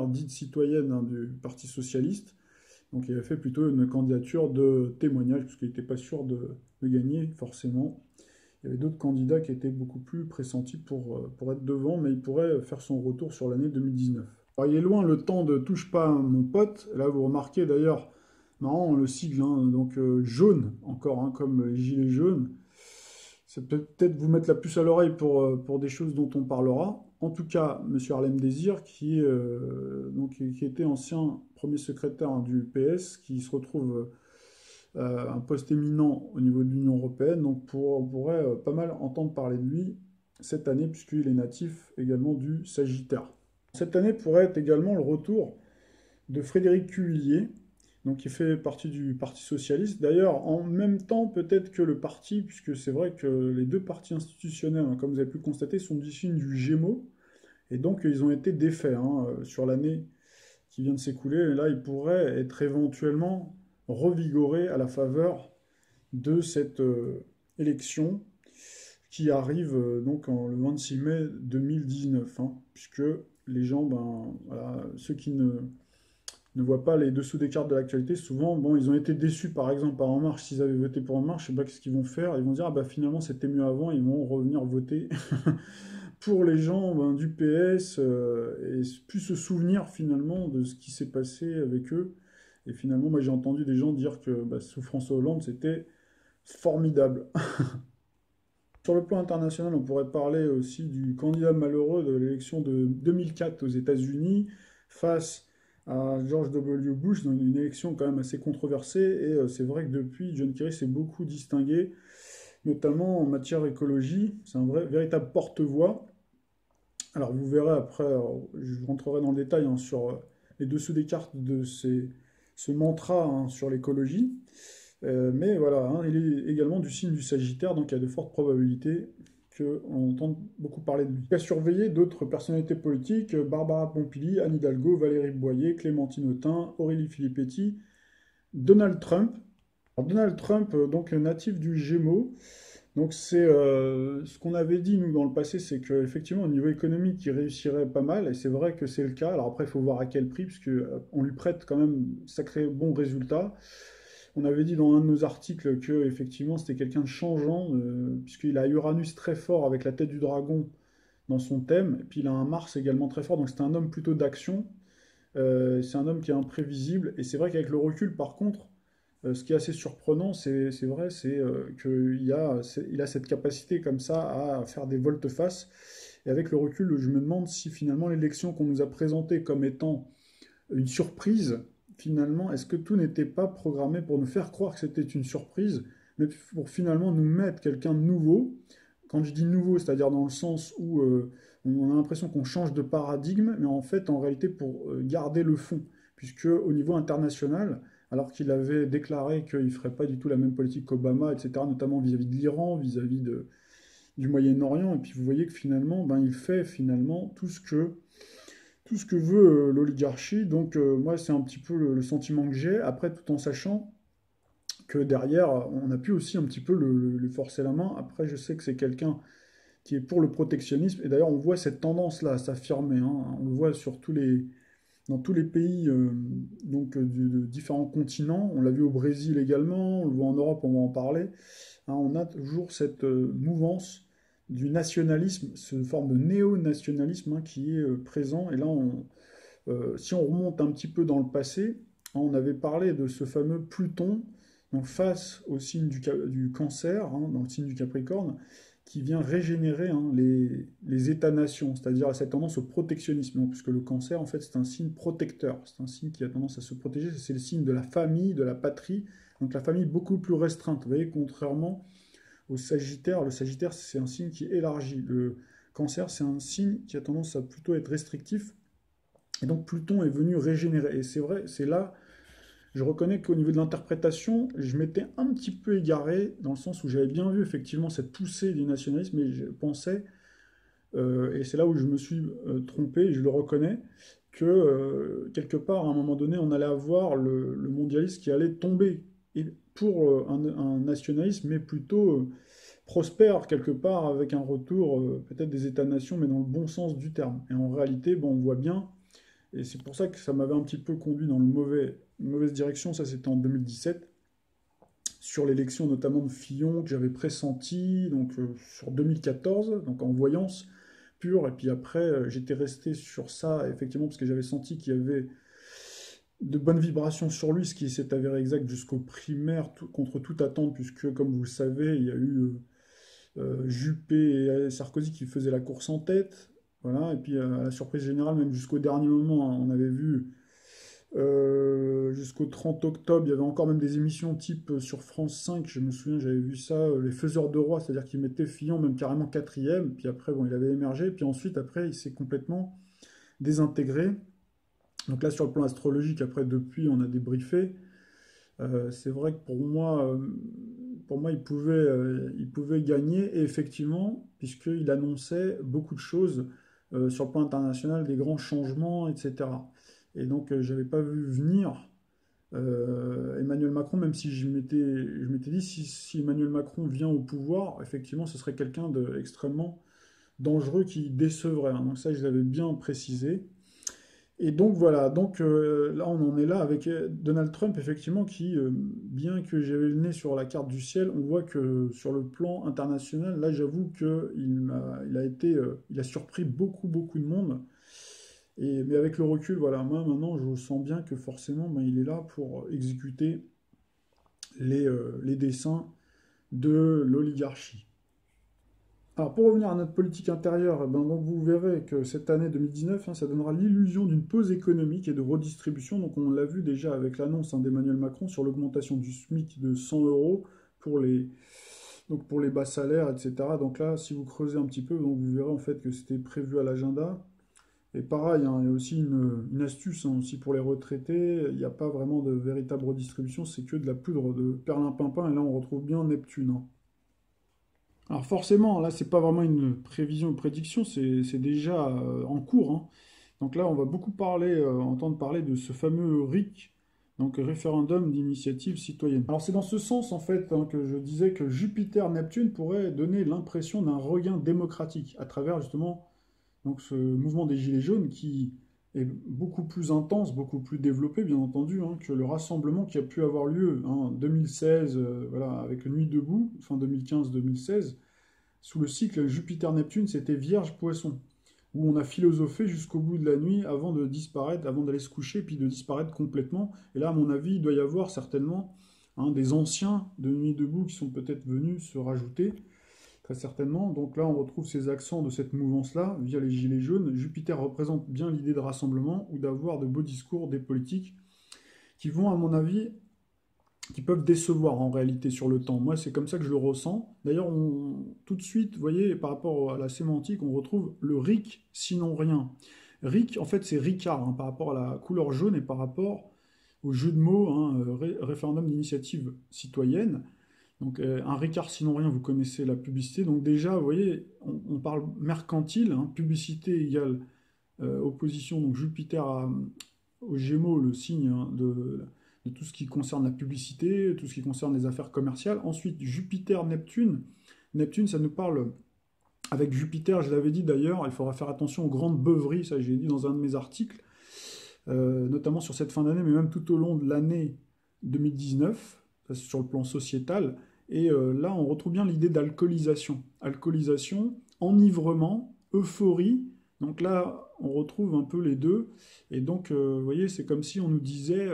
dites citoyennes hein, du Parti Socialiste, donc il avait fait plutôt une candidature de témoignage, puisqu'il n'était pas sûr de gagner forcément. Il y avait d'autres candidats qui étaient beaucoup plus pressentis pour être devant, mais il pourrait faire son retour sur l'année 2019. Alors, il est loin le temps de touche pas à mon pote. Là, vous remarquez d'ailleurs, marrant le sigle, hein, donc jaune encore, hein, comme les gilets jaunes. Ça peut peut-être vous mettre la puce à l'oreille pour des choses dont on parlera. En tout cas, M. Harlem Désir, qui était ancien premier secrétaire hein, du PS, qui se retrouve à un poste éminent au niveau de l'Union européenne, donc on pourrait pas mal entendre parler de lui cette année, puisqu'il est natif également du Sagittaire. Cette année pourrait être également le retour de Frédéric Cuvillier, donc qui fait partie du Parti socialiste. D'ailleurs, en même temps peut-être que le parti, puisque c'est vrai que les deux partis institutionnels, hein, comme vous avez pu le constater, sont du signe du Gémeaux, et donc ils ont été défaits hein, sur l'année qui vient de s'écouler. Et là, ils pourraient être éventuellement revigorés à la faveur de cette élection qui arrive donc le 26 mai 2019, hein, puisque les gens, ben, voilà, ceux qui ne voient pas les dessous des cartes de l'actualité, souvent, bon, ils ont été déçus par exemple par En Marche, s'ils avaient voté pour En Marche, je sais pas qu'est-ce qu'ils vont faire, ils vont dire, ah bah finalement c'était mieux avant, ils vont revenir voter pour les gens ben, du PS et plus se souvenir finalement de ce qui s'est passé avec eux. Et finalement, moi j'ai entendu des gens dire que bah, sous François Hollande, c'était formidable. Sur le plan international, on pourrait parler aussi du candidat malheureux de l'élection de 2004 aux États-Unis face à George W. Bush dans une élection quand même assez controversée. Et c'est vrai que depuis, John Kerry s'est beaucoup distingué, notamment en matière écologie. C'est un véritable porte-voix. Alors vous verrez après, je rentrerai dans le détail hein, sur les dessous des cartes de ce mantra hein, sur l'écologie. Mais voilà, hein, il est également du signe du Sagittaire, donc il y a de fortes probabilités qu'on entende beaucoup parler de lui. À surveiller d'autres personnalités politiques, Barbara Pompili, Anne Hidalgo, Valérie Boyer, Clémentine Autain, Aurélie Filippetti, Donald Trump. Alors, Donald Trump, donc natif du Gémeaux, donc c'est ce qu'on avait dit nous dans le passé, c'est qu'effectivement au niveau économique il réussirait pas mal, et c'est vrai que c'est le cas. Alors après il faut voir à quel prix, puisque on lui prête quand même sacré bons résultats. On avait dit dans un de nos articles que effectivement c'était quelqu'un de changeant, puisqu'il a Uranus très fort avec la tête du dragon dans son thème, et puis il a un Mars également très fort, donc c'est un homme plutôt d'action. C'est un homme qui est imprévisible, et c'est vrai qu'avec le recul par contre, ce qui est assez surprenant, c'est vrai, c'est qu'il a cette capacité comme ça à faire des volte-face. Et avec le recul, je me demande si finalement l'élection qu'on nous a présentée comme étant une surprise, finalement, est-ce que tout n'était pas programmé pour nous faire croire que c'était une surprise, mais pour finalement nous mettre quelqu'un de nouveau, Quand je dis nouveau, c'est-à-dire dans le sens où on a l'impression qu'on change de paradigme, mais en fait, en réalité, pour garder le fond, puisque au niveau international, alors qu'il avait déclaré qu'il ne ferait pas du tout la même politique qu'Obama, etc., notamment vis-à-vis de l'Iran, vis-à-vis du Moyen-Orient, et puis vous voyez que finalement, ben, il fait finalement tout ce que veut l'oligarchie. Donc moi, c'est un petit peu le sentiment que j'ai, après tout en sachant que derrière, on a pu aussi un petit peu lui forcer la main. Après, je sais que c'est quelqu'un qui est pour le protectionnisme, et d'ailleurs, on voit cette tendance-là à s'affirmer, hein. On le voit sur dans tous les pays de différents continents. On l'a vu au Brésil également, on le voit en Europe, on va en parler. Hein, on a toujours cette mouvance du nationalisme, cette forme de néo-nationalisme hein, qui est présent. Et là, si on remonte un petit peu dans le passé, hein, on avait parlé de ce fameux Pluton, donc face au signe du Cancer, hein, dans le signe du Capricorne, qui vient régénérer hein, les États-nations, c'est-à-dire cette tendance au protectionnisme, puisque le Cancer, en fait, c'est un signe protecteur, c'est un signe qui a tendance à se protéger, c'est le signe de la famille, de la patrie, donc la famille beaucoup plus restreinte. Vous voyez, contrairement au Sagittaire, le Sagittaire, c'est un signe qui élargit. Le Cancer, c'est un signe qui a tendance à plutôt être restrictif, et donc Pluton est venu régénérer. Et c'est vrai, c'est là, je reconnais qu'au niveau de l'interprétation, je m'étais un petit peu égaré, dans le sens où j'avais bien vu effectivement cette poussée du nationalisme, mais je pensais, et c'est là où je me suis trompé, et je le reconnais, que quelque part, à un moment donné, on allait avoir le mondialisme qui allait tomber, et pour un nationalisme, mais plutôt prospère quelque part, avec un retour peut-être des États-nations, mais dans le bon sens du terme. Et en réalité, bon, on voit bien, et c'est pour ça que ça m'avait un petit peu conduit dans une mauvaise direction, ça c'était en 2017, sur l'élection notamment de Fillon que j'avais pressenti, donc sur 2014, donc en voyance pure, et puis après j'étais resté sur ça, effectivement, parce que j'avais senti qu'il y avait de bonnes vibrations sur lui, ce qui s'est avéré exact jusqu'au primaire, contre toute attente, puisque comme vous le savez, il y a eu Juppé et Sarkozy qui faisaient la course en tête. Voilà, et puis à la surprise générale, même jusqu'au dernier moment, hein, on avait vu jusqu'au 30 octobre, il y avait encore même des émissions type sur France 5, je me souviens, j'avais vu ça, les faiseurs de rois, c'est-à-dire qu'il mettait Fillon même carrément quatrième, puis après, bon, il avait émergé, puis ensuite, après, il s'est complètement désintégré. Donc là, sur le plan astrologique, après, depuis, on a débriefé. C'est vrai que pour moi il pouvait gagner, et effectivement, puisqu'il annonçait beaucoup de choses sur le plan international, des grands changements, etc. Et donc, j'avais pas vu venir Emmanuel Macron, même si je m'étais dit, si Emmanuel Macron vient au pouvoir, effectivement, ce serait quelqu'un d'extrêmement dangereux qui décevrait, hein. Donc ça, je l'avais bien précisé. Et donc voilà, donc là on en est là avec Donald Trump, effectivement, qui, bien que j'avais le nez sur la carte du ciel, on voit que sur le plan international, là j'avoue il a surpris beaucoup de monde. Mais avec le recul, voilà, moi maintenant je sens bien que forcément ben, il est là pour exécuter les desseins de l'oligarchie. Alors pour revenir à notre politique intérieure, ben, donc vous verrez que cette année 2019, hein, ça donnera l'illusion d'une pause économique et de redistribution. Donc on l'a vu déjà avec l'annonce hein, d'Emmanuel Macron sur l'augmentation du SMIC de 100 euros pour pour les bas salaires, etc. Donc là, si vous creusez un petit peu, donc vous verrez en fait que c'était prévu à l'agenda. Et pareil, hein, il y a aussi une astuce hein, aussi pour les retraités. Il n'y a pas vraiment de véritable redistribution, c'est que de la poudre de perlimpinpin. Et là, on retrouve bien Neptune, hein. Alors forcément, là, c'est pas vraiment une prévision ou prédiction, c'est déjà en cours, hein. Donc là, on va beaucoup entendre parler de ce fameux RIC, donc référendum d'initiative citoyenne. Alors c'est dans ce sens, en fait, hein, que je disais que Jupiter-Neptune pourrait donner l'impression d'un regain démocratique à travers justement donc ce mouvement des Gilets jaunes qui est beaucoup plus intense, beaucoup plus développé, bien entendu, hein, que le rassemblement qui a pu avoir lieu en 2016, voilà, avec Nuit debout, fin 2015-2016, sous le cycle Jupiter-Neptune, c'était Vierge-Poisson, où on a philosophé jusqu'au bout de la nuit avant de disparaître, avant d'aller se coucher, puis de disparaître complètement. Et là, à mon avis, il doit y avoir certainement hein, des anciens de Nuit debout qui sont peut-être venus se rajouter. Très certainement. Donc là, on retrouve ces accents de cette mouvance-là via les Gilets jaunes. Jupiter représente bien l'idée de rassemblement ou d'avoir de beaux discours des politiques qui vont, à mon avis, qui peuvent décevoir en réalité sur le temps. Moi, c'est comme ça que je le ressens. D'ailleurs, tout de suite, vous voyez, par rapport à la sémantique, on retrouve le RIC, sinon rien. RIC, en fait, c'est Ricard, hein, par rapport à la couleur jaune et par rapport au jeu de mots, hein, référendum d'initiative citoyenne. Donc, un Ricard, sinon rien, vous connaissez la publicité. Donc, déjà, vous voyez, on parle mercantile, hein, publicité égale opposition, donc Jupiter au Gémeaux, le signe, hein, de tout ce qui concerne la publicité, tout ce qui concerne les affaires commerciales. Ensuite, Jupiter-Neptune. Neptune, ça nous parle, avec Jupiter, je l'avais dit d'ailleurs, il faudra faire attention aux grandes beuveries, ça j'ai dit dans un de mes articles, notamment sur cette fin d'année, mais même tout au long de l'année 2019, ça, c'est sur le plan sociétal. Et là, on retrouve bien l'idée d'alcoolisation. Alcoolisation, enivrement, euphorie. Donc là, on retrouve un peu les deux. Et donc, vous voyez, c'est comme si on nous disait,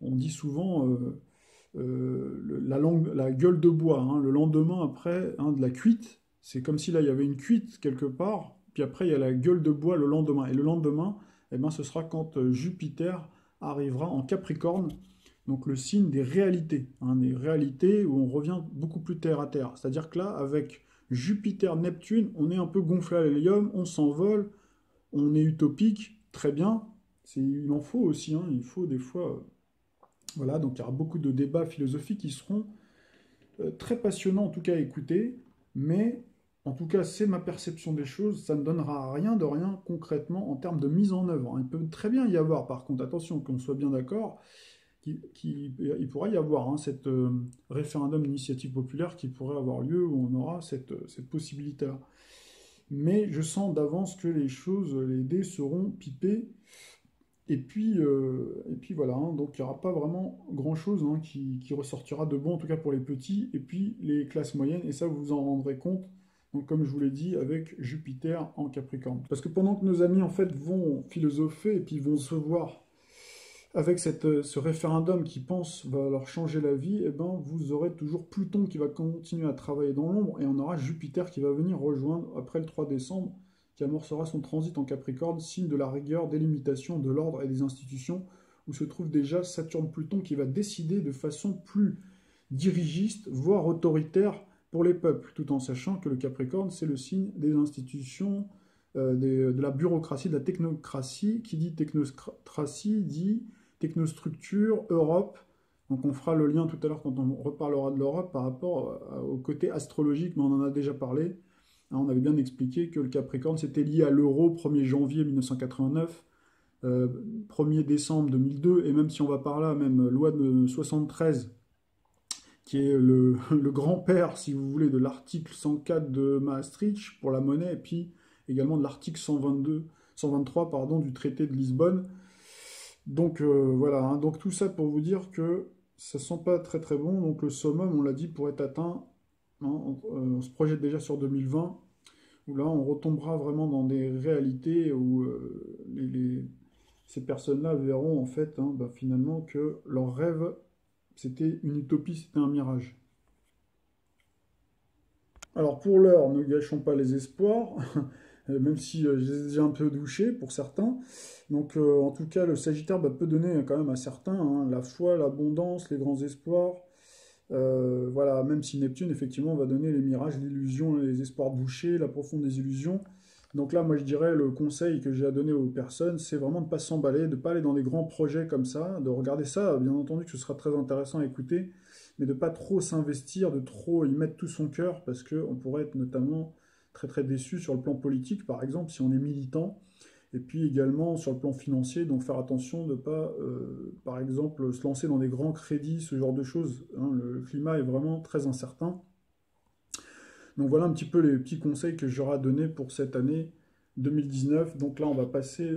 on dit souvent la gueule de bois, hein, le lendemain après, hein, de la cuite. C'est comme si là, il y avait une cuite quelque part, puis après, il y a la gueule de bois le lendemain. Et le lendemain, eh ben, ce sera quand Jupiter arrivera en Capricorne, donc le signe des réalités, hein, des réalités où on revient beaucoup plus terre à terre. C'est-à-dire que là, avec Jupiter-Neptune, on est un peu gonflé à l'hélium, on s'envole, on est utopique, très bien. Il en faut aussi, hein, il faut des fois... voilà, donc il y aura beaucoup de débats philosophiques qui seront très passionnants en tout cas à écouter, mais en tout cas c'est ma perception des choses, ça ne donnera rien de rien concrètement en termes de mise en œuvre, hein. Il peut très bien y avoir, par contre, attention, qu'on soit bien d'accord, il pourra y avoir, hein, cette référendum d'initiative populaire qui pourrait avoir lieu où on aura cette possibilité-là. Mais je sens d'avance que les choses, les dés seront pipés. Et puis voilà, hein, donc il n'y aura pas vraiment grand-chose, hein, qui ressortira de bon, en tout cas pour les petits, et puis les classes moyennes, et ça vous vous en rendrez compte, donc comme je vous l'ai dit, avec Jupiter en Capricorne. Parce que pendant que nos amis en fait vont philosopher, et puis vont se voir avec ce référendum qui pense va leur changer la vie, eh ben, vous aurez toujours Pluton qui va continuer à travailler dans l'ombre, et on aura Jupiter qui va venir rejoindre après le 3 décembre, qui amorcera son transit en Capricorne, signe de la rigueur, des limitations, de l'ordre et des institutions, où se trouve déjà Saturne-Pluton qui va décider de façon plus dirigiste, voire autoritaire pour les peuples, tout en sachant que le Capricorne, c'est le signe des institutions, de la bureaucratie, de la technocratie. Qui dit technocratie dit technostructure, Europe. Donc on fera le lien tout à l'heure quand on reparlera de l'Europe par rapport au côté astrologique, mais on en a déjà parlé. Hein, on avait bien expliqué que le Capricorne, c'était lié à l'euro 1er janvier 1989, 1er décembre 2002, et même si on va par là, même loi de 73, qui est le grand-père, si vous voulez, de l'article 104 de Maastricht pour la monnaie, et puis également de l'article 123 pardon, du traité de Lisbonne. Donc voilà, hein, donc tout ça pour vous dire que ça sent pas très très bon. Donc le summum, on l'a dit, pourrait être atteint, hein, on se projette déjà sur 2020, où là on retombera vraiment dans des réalités où ces personnes-là verront en fait, hein, bah, finalement que leur rêve c'était une utopie, c'était un mirage. Alors pour l'heure, ne gâchons pas les espoirs, même si je les ai déjà un peu douchés pour certains. Donc en tout cas, le Sagittaire bah, peut donner quand même à certains, hein, la foi, l'abondance, les grands espoirs. Voilà, même si Neptune, effectivement, va donner les mirages, l'illusion, les espoirs douchés, la profonde désillusion. Donc là, moi, je dirais, le conseil que j'ai à donner aux personnes, c'est vraiment de ne pas s'emballer, de ne pas aller dans des grands projets comme ça, de regarder ça, bien entendu que ce sera très intéressant à écouter, mais de ne pas trop s'investir, de trop y mettre tout son cœur, parce qu'on pourrait être notamment très très déçu sur le plan politique, par exemple, si on est militant, et puis également sur le plan financier, donc faire attention de ne pas, par exemple, se lancer dans des grands crédits, ce genre de choses, hein. Le climat est vraiment très incertain. Donc voilà un petit peu les petits conseils que j'aurai à donner pour cette année 2019. Donc là, on va passer,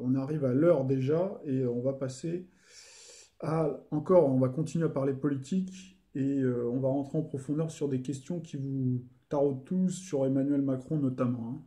on arrive à l'heure déjà, et on va passer encore, on va continuer à parler politique, et on va rentrer en profondeur sur des questions qui vous taraudent tous, sur Emmanuel Macron notamment, hein.